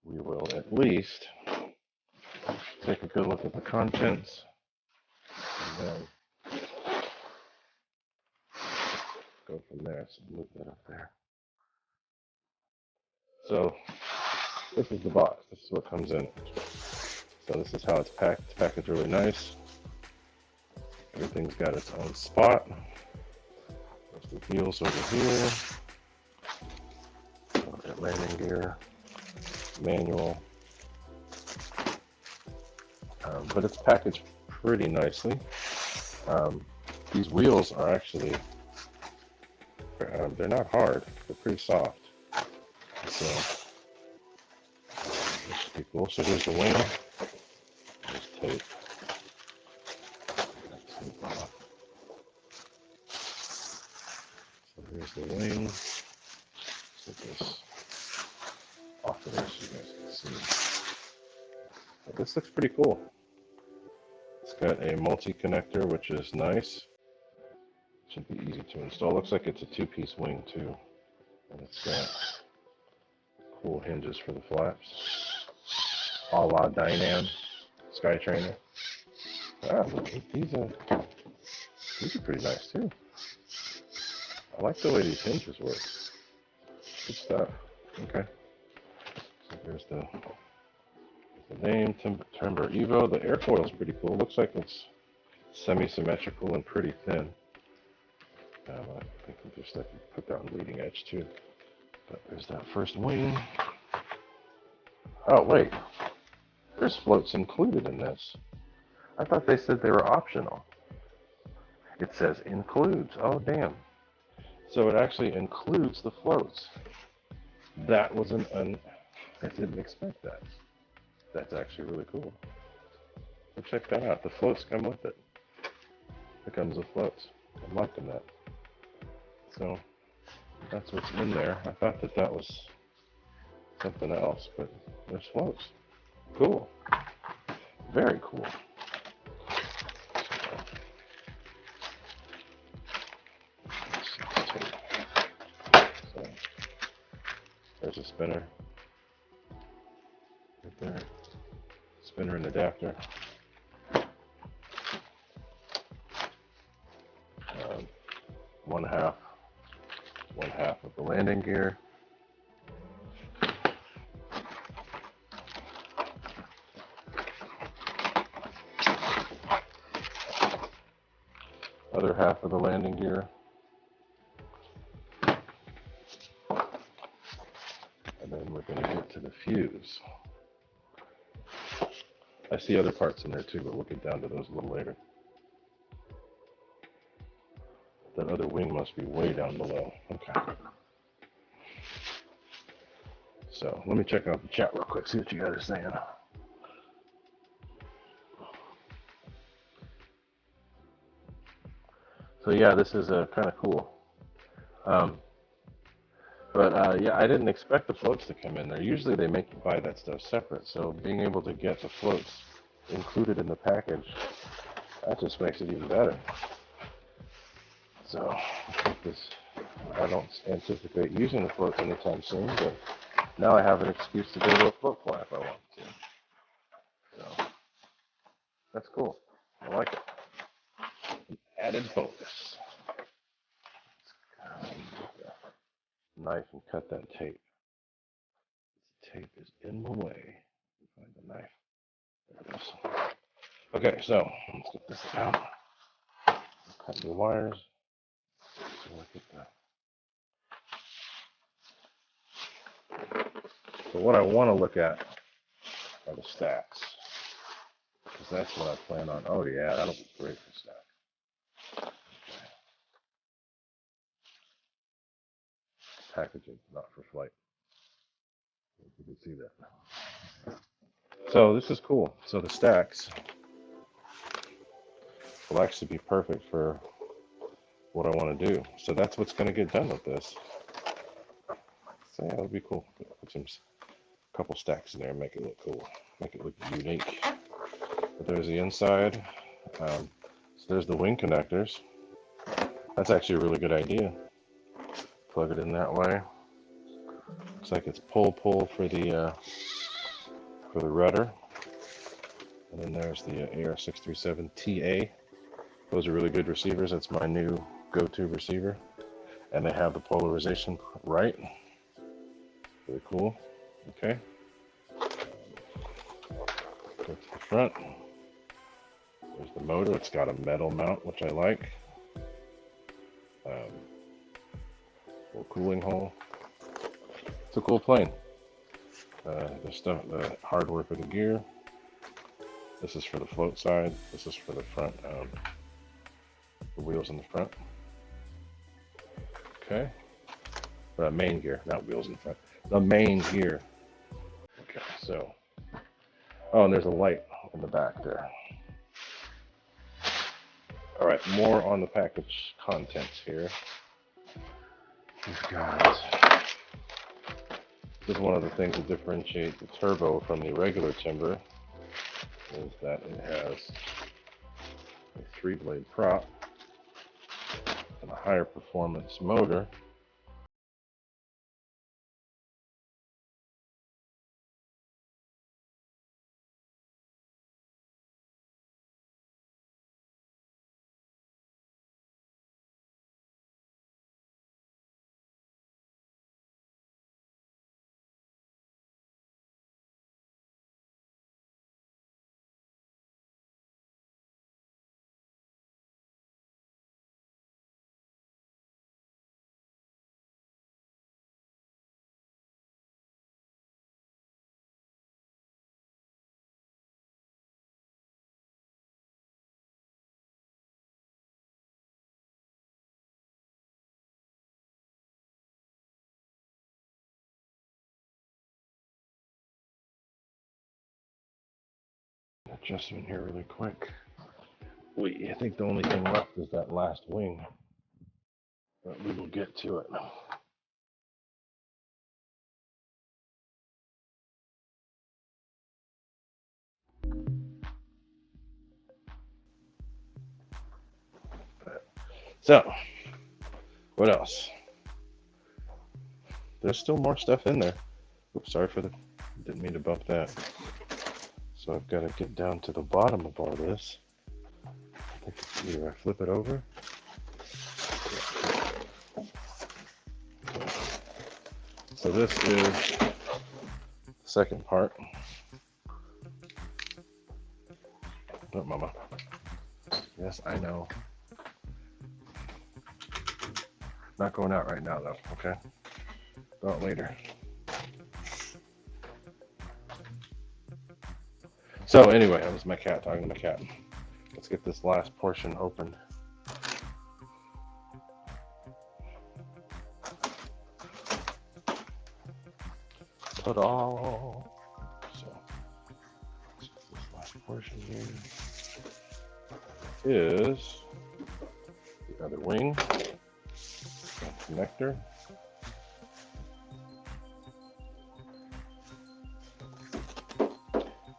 Speaker 1: We will at least take a good look at the contents, and then go from there. So move that up there. So this is the box. This is what comes in. So this is how it's packed. It's packaged really nice. Everything's got its own spot. There's the wheels over here. Got landing gear, manual. But it's packaged pretty nicely. These wheels are actually, they're not hard. They're pretty soft. So this should be cool. So here's the wing. There's tape. So here's the wing. Let's get this off of there so you guys can see. But this looks pretty cool. It's got a multi-connector, which is nice. Should be easy to install. Looks like it's a two-piece wing too. And it's got cool hinges for the flaps. A la Dynam Skytrainer. Ah, look, these are These are pretty nice too. I like the way these hinges work. Good stuff. Okay. So there's the name, Timber Evo. The airfoil is pretty cool. Looks like it's semi-symmetrical and pretty thin. I think we just like to put that on leading edge too. But there's that first wing. Oh wait, there's floats included in this. I thought they said they were optional. It says includes. Oh damn. So it actually includes the floats. That was I didn't expect that. That's actually really cool. So check that out. The floats come with it. It comes with floats. I'm liking that. So that's what's in there. I thought that was something else, but there's floats. Cool. Very cool. So there's a spinner right there. Spinner and adapter. One half of the landing gear. Other half of the landing gear. And then we're going to get to the fuse. I see other parts in there too, but we'll get down to those a little later. That other wing must be way down below. Okay. So let me check out the chat real quick, see what you guys are saying. So yeah, this is kind of cool. Yeah, I didn't expect the floats to come in there. Usually they make you buy that stuff separate. So being able to get the floats included in the package, that just makes it even better. So I don't anticipate using the floats anytime soon, but now I have an excuse to go to a float fly if I want to. So that's cool. I like it. An added bonus. Knife and cut that tape. This tape is in the way. Find the knife. There it is. Okay, so let's get this out. Cut the wires. So look at that. So what I want to look at are the stacks, because that's what I plan on. Oh yeah, that'll be great for stack. Packaging, not for flight. You can see that. So this is cool. So the stacks will actually be perfect for what I want to do. So that's what's going to get done with this. So yeah, it'll be cool. Put some couple stacks in there and make it look cool, make it look unique. But there's the inside. So there's the wing connectors. That's actually a really good idea. Plug it in that way. Looks like it's pull for the rudder. And then there's the AR637TA. Those are really good receivers. That's my new go-to receiver. And they have the polarization right. Really cool. Okay. Go to the front. There's the motor. It's got a metal mount, which I like. Little cooling hole. It's a cool plane. The hardware for the gear. This is for the float side. This is for the front, the wheels in the front. Okay. Main gear, not wheels in the front. The main gear. Okay, so. Oh, and there's a light in the back there. All right, more on the package contents here. We've got. This is one of the things that differentiate the Turbo from the regular Timber, is that it has a 3-blade prop and a higher performance motor. adjustment here really quick. I think the only thing left is that last wing, but we will get to it. So, what else? There's still more stuff in there. Oops, sorry for didn't mean to bump that. So I've got to get down to the bottom of all this. I think it's either I flip it over. So this is the second part. Don't, Mama. Yes, I know. Not going out right now, though, okay? Go out later. So anyway, that was my cat, talking to my cat. Let's get this last portion open. Ta-da! So, this last portion here is the other wing, connector.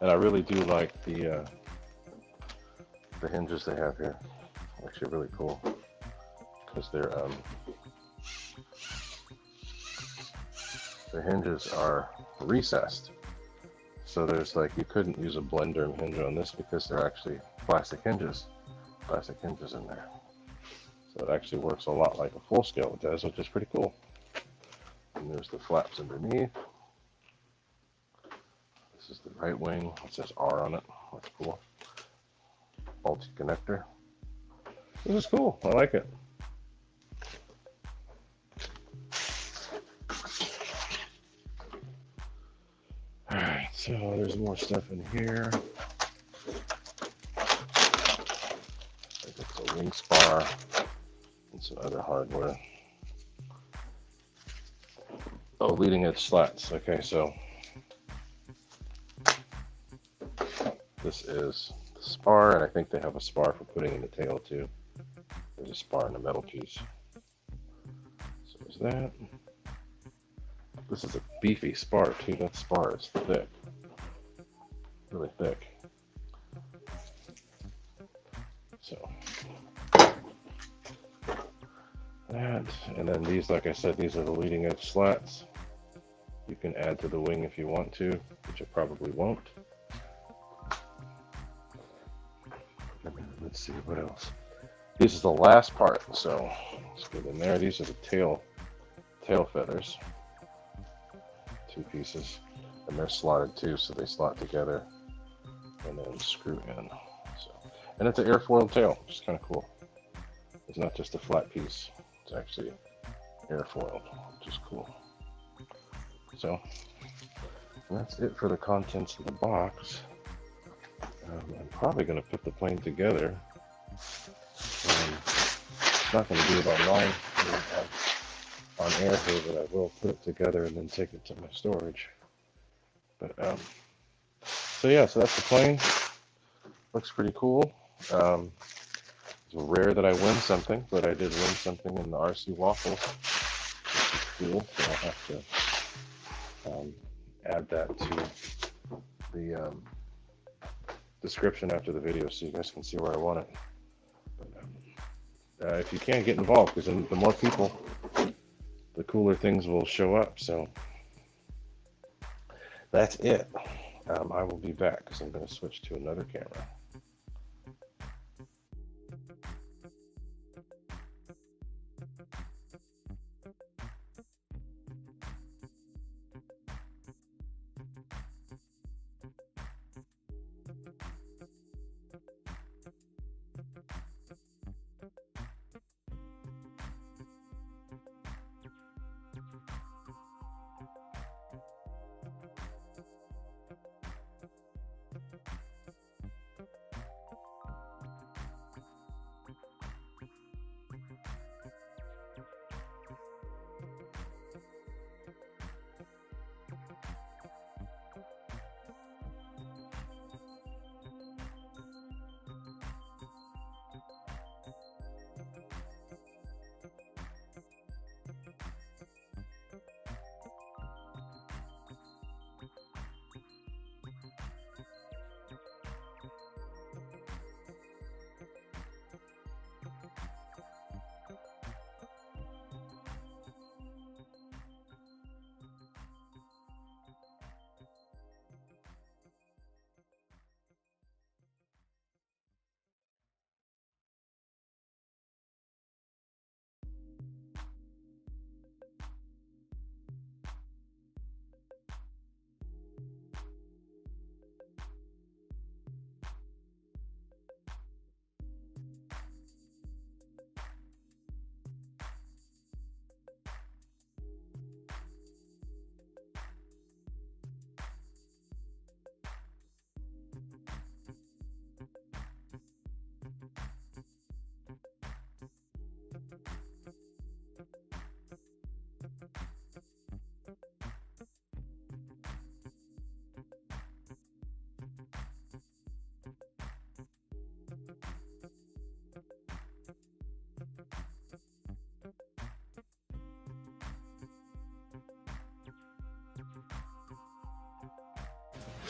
Speaker 1: And I really do like the hinges they have here. Actually, really cool because the hinges are recessed. So there's like, you couldn't use a blender hinge on this because they're actually plastic hinges in there. So it actually works a lot like a full scale does, which is pretty cool. And there's the flaps underneath. This is the right wing. It says R on it. That's cool. Multi connector. This is cool. I like it. Alright, so there's more stuff in here. I think it's a wing spar and some other hardware. Oh, leading edge slats. Okay, so this is the spar, and I think they have a spar for putting in the tail too. There's a spar in the metal piece. So there's that. This is a beefy spar too. That spar is thick. Really thick. So that, and then these, like I said, these are the leading edge slats. You can add to the wing if you want to, which I probably won't. Let's see what else. This is the last part, so let's get in there. These are the tail feathers. 2 pieces, and they're slotted too, so they slot together and then screw in. So, and it's an airfoil tail, which is kind of cool. It's not just a flat piece; it's actually airfoiled, which is cool. So that's it for the contents of the box. I'm probably going to put the plane together. I'm not going to do it online on air here, but I will put it together and then take it to my storage. But so yeah, so that's the plane. Looks pretty cool. It's rare that I win something, but I did win something in the RC waffles, which is cool. So I'll have to add that to the description after the video so you guys can see where I won it. But, if you can, get involved, because the more people, the cooler things will show up. So that's it. I will be back because I'm going to switch to another camera.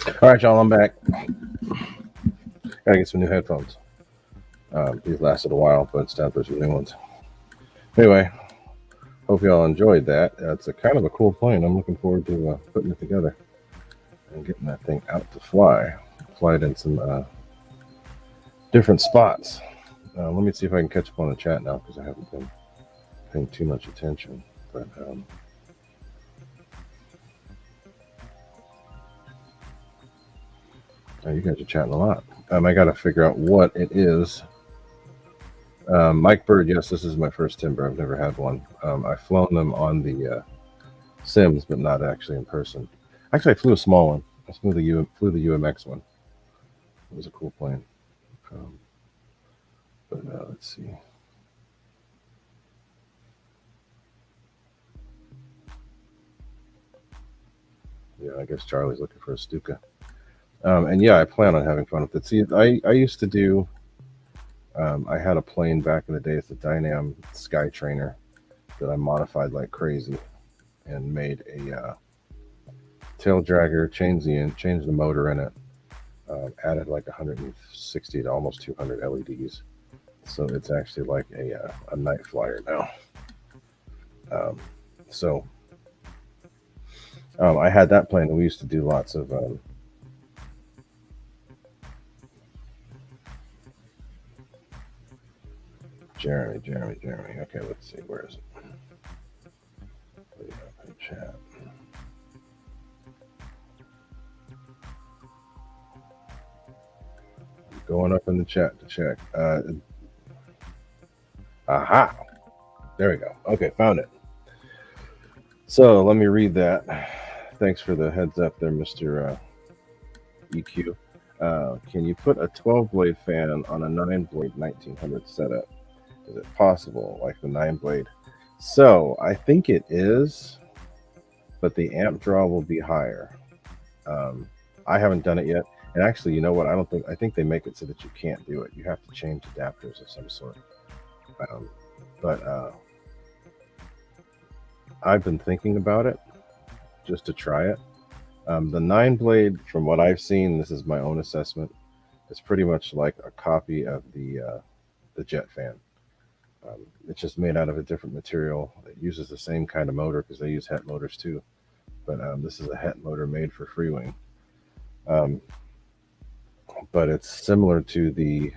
Speaker 1: All right, y'all, I'm back. Gotta get some new headphones. These lasted a while, but it's time for some new ones. Anyway, hope y'all enjoyed that. It's a kind of a cool plane. I'm looking forward to putting it together and getting that thing out to fly. Fly it in some different spots. Let me see if I can catch up on the chat now because I haven't been paying too much attention. But oh, you guys are chatting a lot. I got to figure out what it is. Mike Bird, yes, this is my first Timber. I've never had one. I've flown them on the Sims, but not actually in person. Actually, I flew a small one. I flew the UMX one. It was a cool plane. But let's see. Yeah, I guess Charlie's looking for a Stuka. And yeah, I plan on having fun with it. See, I used to do. I had a plane back in the day. It's a Dynam Sky Trainer that I modified like crazy and made a tail dragger, changed the motor in it, added like 160 to almost 200 LEDs. So it's actually like a night flyer now. I had that plane, and we used to do lots of Jeremy. Okay, let's see. Where is it? Put it up in chat. I'm going up in the chat to check. Aha! There we go. Okay, found it. So let me read that. Thanks for the heads up there, Mr. EQ. Can you put a 12-blade fan on a 9-blade 1900 setup? Is it possible, like the 9-blade? So I think it is, but the amp draw will be higher. I haven't done it yet, and actually, you know what? I think they make it so that you can't do it. You have to change adapters of some sort. But I've been thinking about it just to try it. The 9-blade, from what I've seen, this is my own assessment, is pretty much like a copy of the jet fan. It's just made out of a different material. It uses the same kind of motor because they use Het motors too. But this is a Het motor made for freewing. But it's similar to the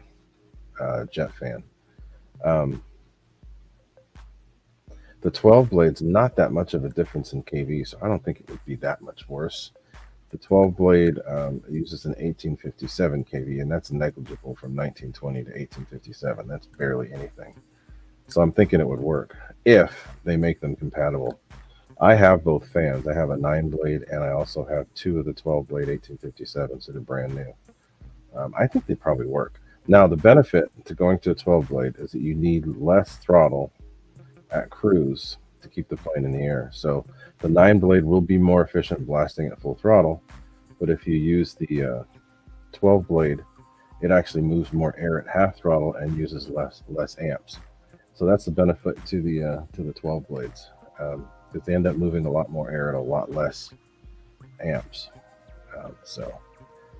Speaker 1: jet fan. The 12 blade's not that much of a difference in kV, so I don't think it would be that much worse. The 12 blade uses an 1857 kV, and that's negligible from 1920 to 1857. That's barely anything. So I'm thinking it would work if they make them compatible. I have both fans. I have a 9-blade, and I also have 2 of the 12-blade 1857s that are brand new. I think they probably work. Now, the benefit to going to a 12-blade is that you need less throttle at cruise to keep the plane in the air. So the 9-blade will be more efficient blasting at full throttle, but if you use the 12-blade, it actually moves more air at half throttle and uses less amps. So that's the benefit to the 12 blades, because they end up moving a lot more air at a lot less amps. So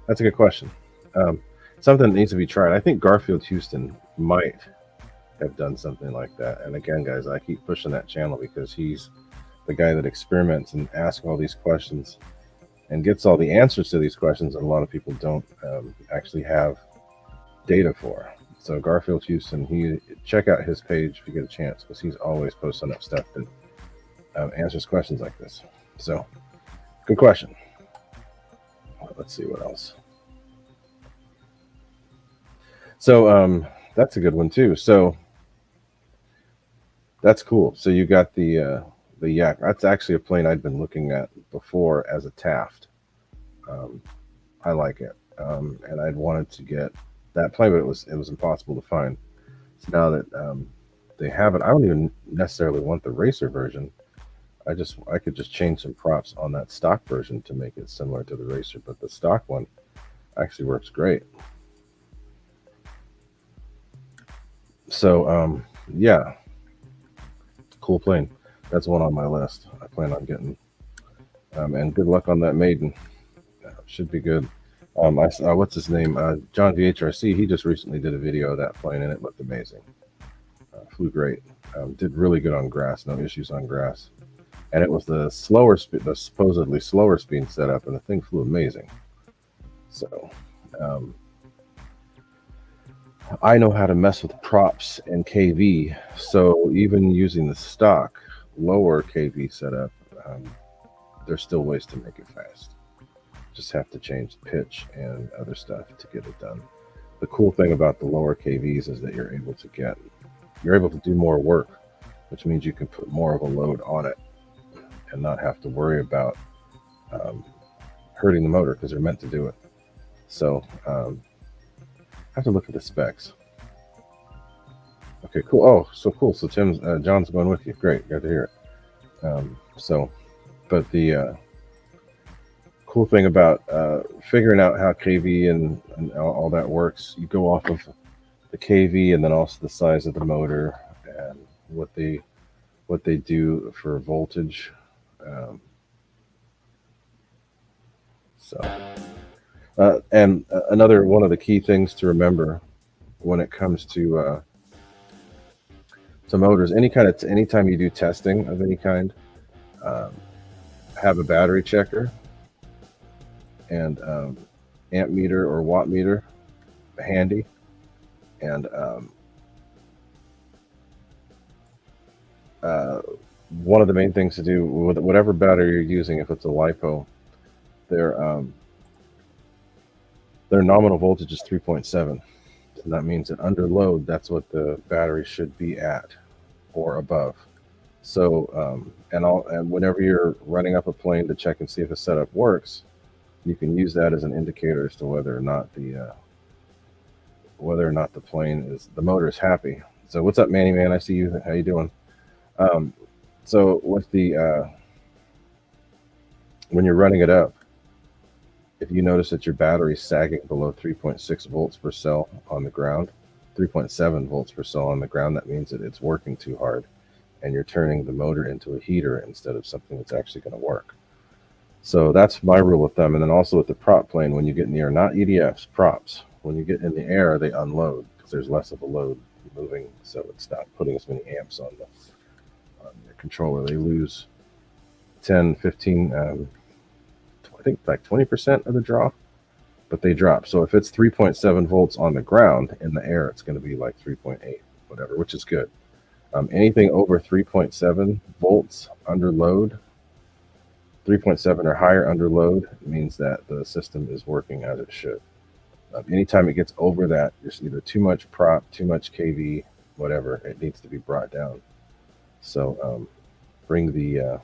Speaker 1: that's a good question. Something that needs to be tried. I think Garfield Houston might have done something like that. And again, guys, I keep pushing that channel because he's the guy that experiments and asks all these questions and gets all the answers to these questions that a lot of people don't actually have data for. So Garfield Houston, check out his page if you get a chance, because he's always posting up stuff that answers questions like this. So good question. Let's see what else. So that's a good one too. So that's cool. So you got the Yak. That's actually a plane I'd been looking at before as a Taft. I like it, and I'd wanted to get that plane, but it was impossible to find. So now that they have it, I don't even necessarily want the racer version. I could just change some props on that stock version to make it similar to the racer, but the stock one actually works great. So yeah, cool plane. That's one on my list. I plan on getting. And good luck on that maiden. Should be good. I saw, what's his name? John VHRC. He just recently did a video of that plane, and it looked amazing. Flew great. Did really good on grass. No issues on grass. And it was the slower speed, the supposedly slower speed setup, and the thing flew amazing. So, I know how to mess with props and KV. So even using the stock lower KV setup, there's still ways to make it fast. Just have to change the pitch and other stuff to get it done. The cool thing about the lower KVs is that you're able to do more work, which means you can put more of a load on it and not have to worry about hurting the motor, because they're meant to do it. So I have to look at the specs. Okay, cool. Oh, so cool. So John's going with you. Great, glad to hear it. But the cool thing about figuring out how KV and all that works, you go off of the KV and then also the size of the motor and what they do for voltage. And another one of the key things to remember when it comes to motors, anytime you do testing of any kind, have a battery checker and amp meter or watt meter handy, and one of the main things to do with whatever battery you're using, if it's a LiPo, their nominal voltage is 3.7. So that means that under load, that's what the battery should be at or above. So and whenever you're running up a plane to check and see if a setup works, you can use that as an indicator as to whether or not the motor is happy. So what's up, Manny Man? I see you. How you doing? So with the when you're running it up, if you notice that your battery is sagging below 3.6 volts per cell on the ground, 3.7 volts per cell on the ground, that means that it's working too hard and you're turning the motor into a heater instead of something that's actually going to work. So that's my rule of thumb. And then also with the prop plane, when you get in the air, not EDFs, props, when you get in the air, they unload because there's less of a load moving, so it's not putting as many amps on the controller. They lose 10, 15, I think like 20% of the draw, but they drop. So if it's 3.7 volts on the ground, in the air, it's going to be like 3.8, whatever, which is good. Anything over 3.7 volts under load, 3.7 or higher under load, means that the system is working as it should. Anytime it gets over that, there's either too much prop, too much KV, whatever, it needs to be brought down. So bring the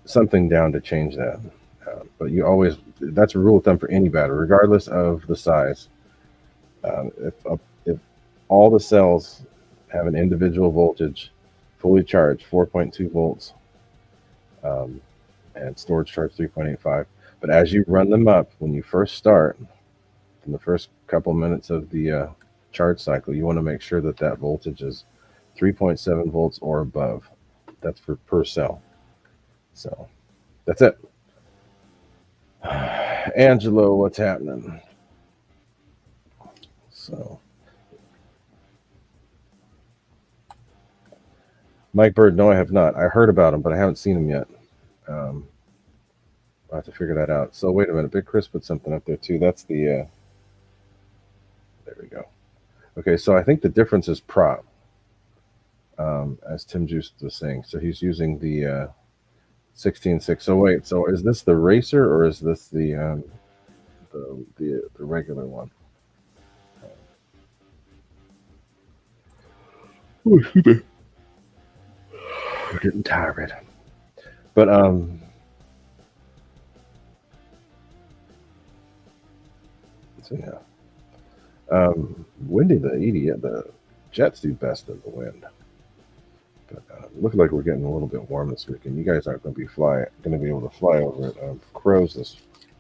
Speaker 1: something down to change that. But you always, that's a rule of thumb for any battery, regardless of the size. If all the cells have an individual voltage, fully charged 4.2 volts, and storage charge 3.85. But as you run them up, when you first start, in the first couple minutes of the charge cycle, you want to make sure that that voltage is 3.7 volts or above. That's for per cell. So that's it. Angelo, what's happening? So Mike Bird, no, I have not. I heard about him, but I haven't seen him yet. I'll have to figure that out. So wait a minute. Big Chris put something up there too. That's the there we go. Okay, so I think the difference is prop, as Tim Juice was saying. So he's using the 16.6. So wait, so is this the racer or is this the regular one? Oh, excuse me. We're getting tired. But so yeah. Windy, the jets do best in the wind. But looks like we're getting a little bit warm this weekend. You guys aren't going to be able to fly over at Crows this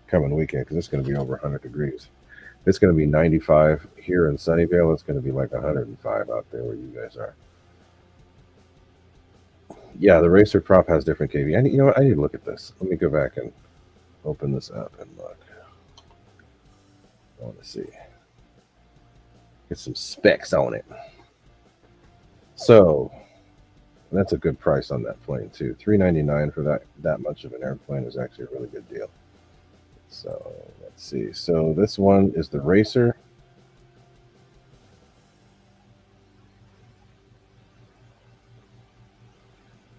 Speaker 1: coming weekend because it's going to be over 100 degrees. It's going to be 95 here in Sunnyvale. It's going to be like 105 out there where you guys are. Yeah, the racer prop has different KV. You know what? I need to look at this. Let me go back and open this up and look. I want to see. Get some specs on it. So that's a good price on that plane too. $399 for that much of an airplane is actually a really good deal. So let's see. So this one is the racer.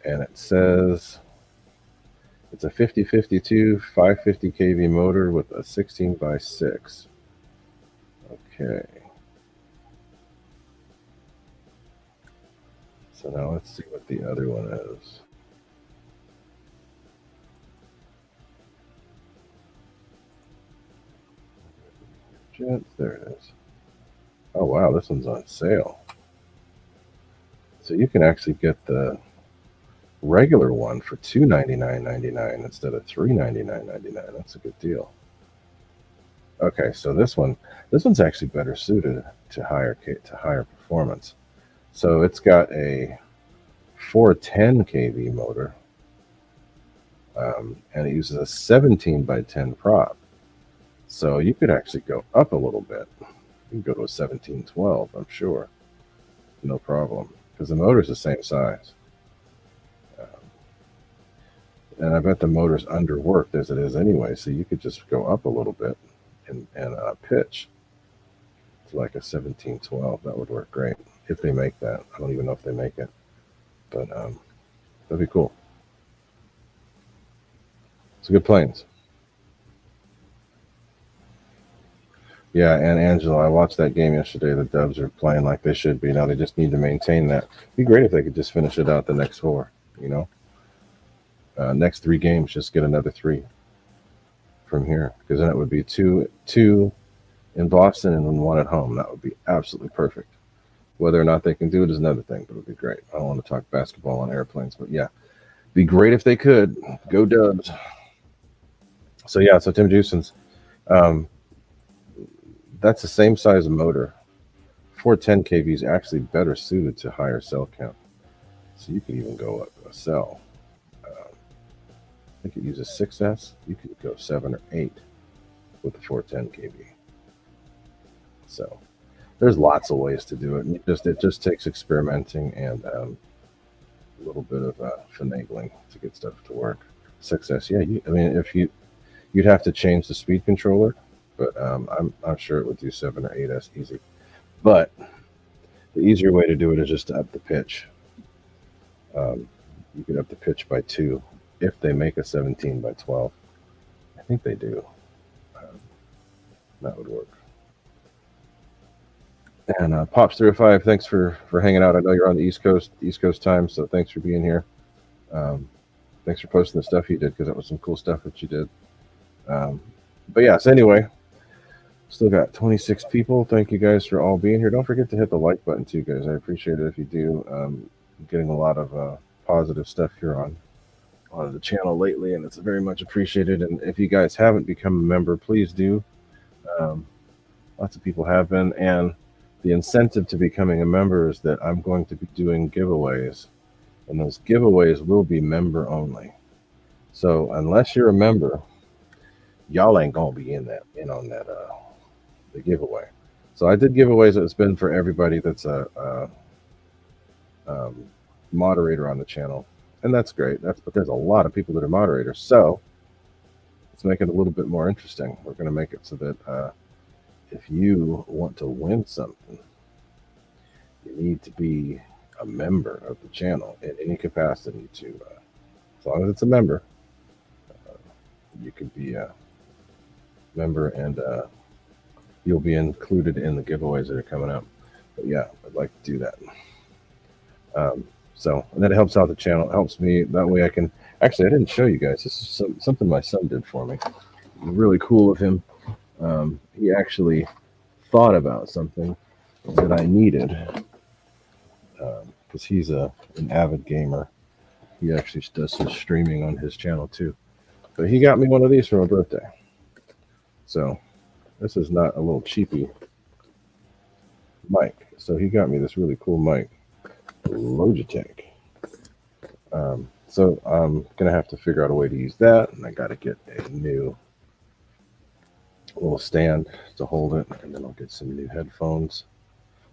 Speaker 1: And it says it's a 5052 550 kV motor with a 16x6. Okay. So now let's see what the other one is. There it is. Oh wow, this one's on sale. So you can actually get the regular one for $299.99 instead of $399.99. That's a good deal. Okay, so this one's actually better suited to higher performance. So it's got a 410 kV motor, and it uses a 17x10 prop. So you could actually go up a little bit. You can go to a 1712, I'm sure, no problem, because the motor's the same size. And I bet the motor's underworked as it is anyway, so you could just go up a little bit and pitch to like a 1712. That would work great if they make that. I don't even know if they make it, but that'd be cool. It's good planes. Yeah, and Angela, I watched that game yesterday. The Dubs are playing like they should be. Now they just need to maintain that. It'd be great if they could just finish it out the next 4, you know? Next 3 games, just get another 3 from here, because then it would be two in Boston and 1 at home. That would be absolutely perfect. Whether or not they can do it is another thing, but it would be great. I don't want to talk basketball on airplanes, but yeah, it'd be great if they could. Go Dubs. So yeah, so Tim Juson's, that's the same size motor. 410 kV is actually better suited to higher cell count. So you could even go up a cell. I think it uses 6S. You could go 7 or 8 with the 410 kV. So there's lots of ways to do it. And it just takes experimenting and a little bit of finagling to get stuff to work. 6S, yeah. I mean, you'd have to change the speed controller, but I'm sure it would do 7 or 8S easy. But the easier way to do it is just to up the pitch. You could up the pitch by 2 if they make a 17x12. I think they do. That would work. And Pops305, thanks for hanging out. I know you're on the East Coast time, so thanks for being here. Thanks for posting the stuff you did, because that was some cool stuff that you did. But yeah, so anyway, still got 26 people. Thank you guys for all being here. Don't forget to hit the like button too, guys. I appreciate it if you do. I'm getting a lot of positive stuff here on the channel lately, and it's very much appreciated. And if you guys haven't become a member, please do. Lots of people have been, and the incentive to becoming a member is that I'm going to be doing giveaways, and those giveaways will be member only. So unless you're a member, y'all ain't gonna be in on that the giveaway. So I did giveaways. It's been for everybody that's a moderator on the channel, and that's great. But there's a lot of people that are moderators, so let's make it a little bit more interesting. We're going to make it so that if you want to win something, you need to be a member of the channel in any capacity. As long as it's a member, you can be a member, and you'll be included in the giveaways that are coming up. But yeah, I'd like to do that. So, and that helps out the channel. It helps me. That way I can, actually, I didn't show you guys. This is something my son did for me. Really cool of him. He actually thought about something that I needed, because he's an avid gamer. He actually does some streaming on his channel too. But he got me one of these for my birthday. So this is not a little cheapy mic. So he got me this really cool mic, Logitech. So I'm gonna have to figure out a way to use that, and I got to get a new little stand to hold it, and then I'll get some new headphones.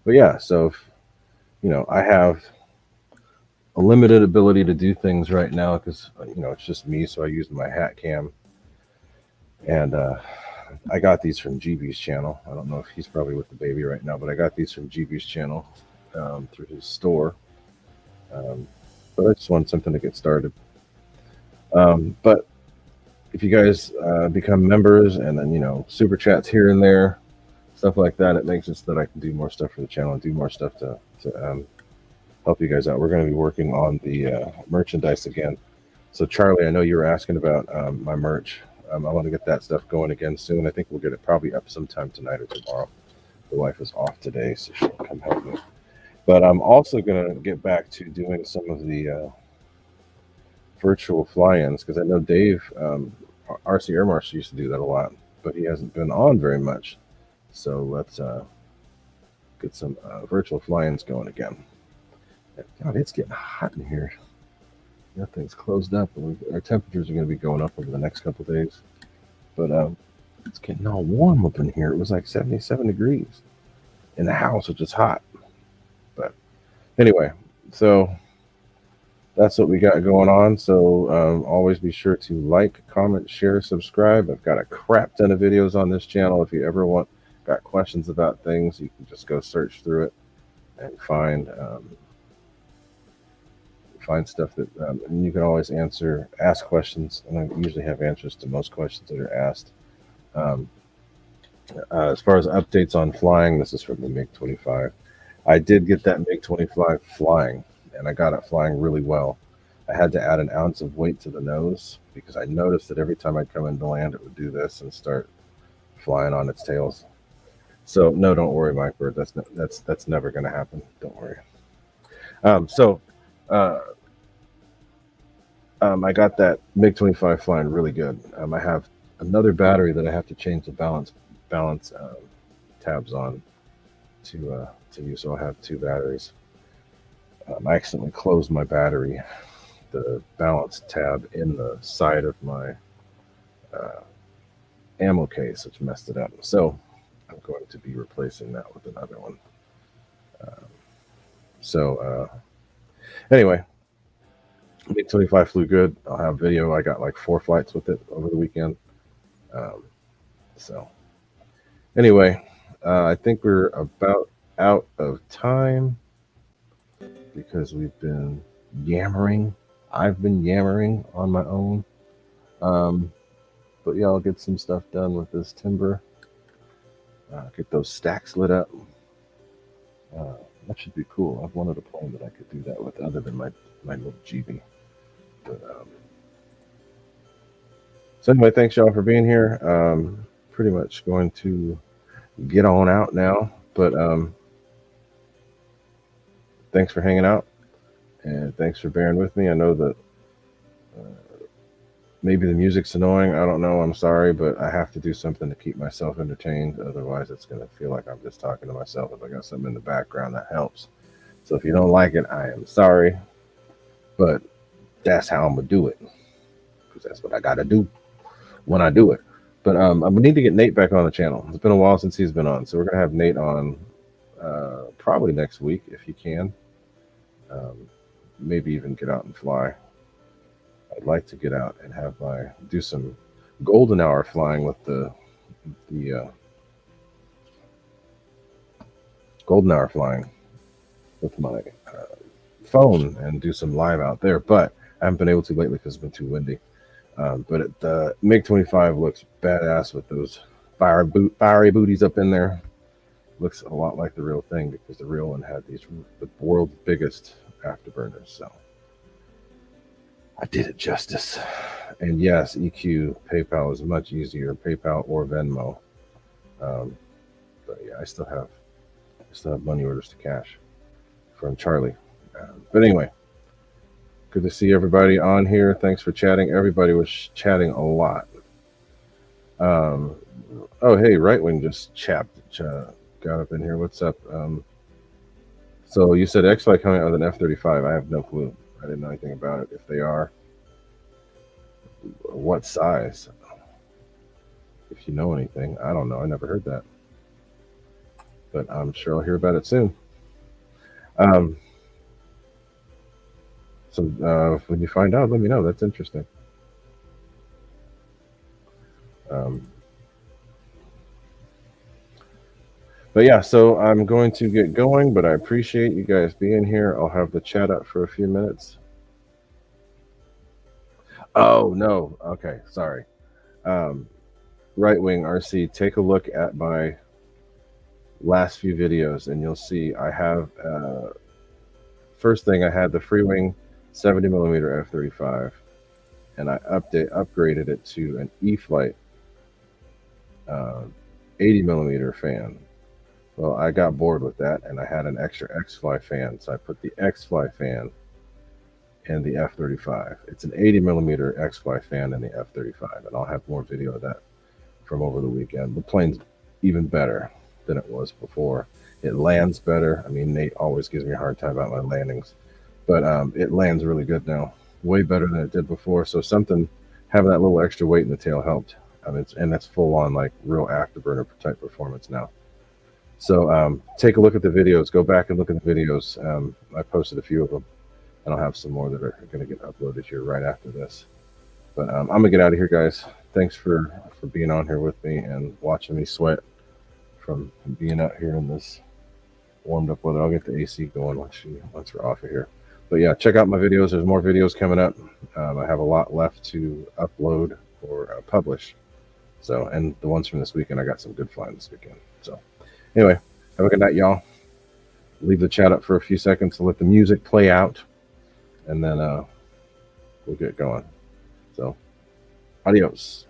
Speaker 1: But yeah, so if, I have a limited ability to do things right now because it's just me, so I use my hat cam, and I got these from GB's channel. I don't know if he's probably with the baby right now, but I got these from GB's channel through his store. But I just wanted something to get started. But if you guys become members and then super chats here and there, stuff like that, it makes it so that I can do more stuff for the channel and do more stuff to help you guys out. We're going to be working on the merchandise again. So Charlie, I know you were asking about my merch. I want to get that stuff going again soon. I think we'll get it probably up sometime tonight or tomorrow. The wife is off today, so she'll come help me. But I'm also going to get back to doing some of the virtual fly-ins because I know Dave, RC Air Marshal, used to do that a lot, but he hasn't been on very much. So let's get some virtual fly-ins going again. God, it's getting hot in here. Nothing's closed up, and our temperatures are going to be going up over the next couple of days. But it's getting all warm up in here. It was like 77 degrees in the house, which is hot. But anyway, so that's what we got going on. So always be sure to like, comment, share, subscribe. I've got a crap ton of videos on this channel. If you ever got questions about things, you can just go search through it and find stuff that and you can always ask questions, and I usually have answers to most questions that are asked. As far as updates on flying, this is from the MiG-25. I did get that MiG-25 flying, and I got it flying really well. I had to add an ounce of weight to the nose because I noticed that every time I'd come into land, it would do this and start flying on its tails. So no, don't worry, Mike Bird. That's never going to happen. Don't worry. I got that MiG-25 flying really good. I have another battery that I have to change the balance tabs on to use. So I'll have two batteries. I accidentally closed my battery, the balance tab, in the side of my ammo case, which messed it up. So I'm going to be replacing that with another one. Anyway, MiG-25 flew good. I'll have video. I got like 4 flights with it over the weekend. So anyway, I think we're about out of time because we've been yammering. I've been yammering on my own. But yeah, I'll get some stuff done with this timber. Get those stacks lit up. That should be cool. I've wanted a plane that I could do that with other than my little GB. But, so anyway, thanks y'all for being here. Pretty much going to get on out now. But thanks for hanging out. And thanks for bearing with me. I know that maybe the music's annoying. I don't know. I'm sorry, but I have to do something to keep myself entertained. Otherwise, it's going to feel like I'm just talking to myself. If I got something in the background, that helps. So if you don't like it, I am sorry. But that's how I'm going to do it. Because that's what I got to do when I do it. But I'm going to need to get Nate back on the channel. It's been a while since he's been on. So we're going to have Nate on probably next week if he can. Maybe even get out and fly. I'd like to get out and do some golden hour flying with the golden hour flying with my phone and do some live out there, but I haven't been able to lately because it's been too windy. But the MiG-25 looks badass with those fiery booties up in there. Looks a lot like the real thing because the real one had the world's biggest afterburners. So I did it justice. And yes, EQ PayPal is much easier, PayPal or Venmo. But yeah, I still have money orders to cash from Charlie. But anyway, good to see everybody on here. Thanks for chatting. Everybody was chatting a lot. Oh, hey, Right Wing just got up in here. What's up? So you said Xfly coming out with an F-35. I have no clue. I didn't know anything about it. If they are, what size? If you know anything, I don't know. I never heard that, but I'm sure I'll hear about it soon. So when you find out, let me know. That's interesting. But yeah, so I'm going to get going, but I appreciate you guys being here. I'll have the chat up for a few minutes. Oh, no. Okay, sorry. Right Wing RC, take a look at my last few videos and you'll see I have, first thing, I had the Freewing 70mm f/35 and I upgraded it to an E-Flight 80mm fan. Well, I got bored with that and I had an extra Xfly fan, so I put the Xfly fan in the f/35. It's an 80mm Xfly fan in the f/35, and I'll have more video of that from over the weekend. The plane's even better than it was before. It lands better. I mean, Nate always gives me a hard time about my landings, but it lands really good now, way better than it did before. So something, having that little extra weight in the tail helped. And that's full on like real afterburner type performance now. So take a look at the videos. Go back and look at the videos. I posted a few of them, and I'll have some more that are going to get uploaded here right after this. But I'm going to get out of here, guys. Thanks for being on here with me and watching me sweat from being out here in this warmed up weather. I'll get the AC going once we're off of here. But yeah, check out my videos. There's more videos coming up. I have a lot left to upload or publish. So, and the ones from this weekend, I got some good flying this weekend. So anyway, have a good night, y'all. Leave the chat up for a few seconds to let the music play out, and then we'll get going. So, adios.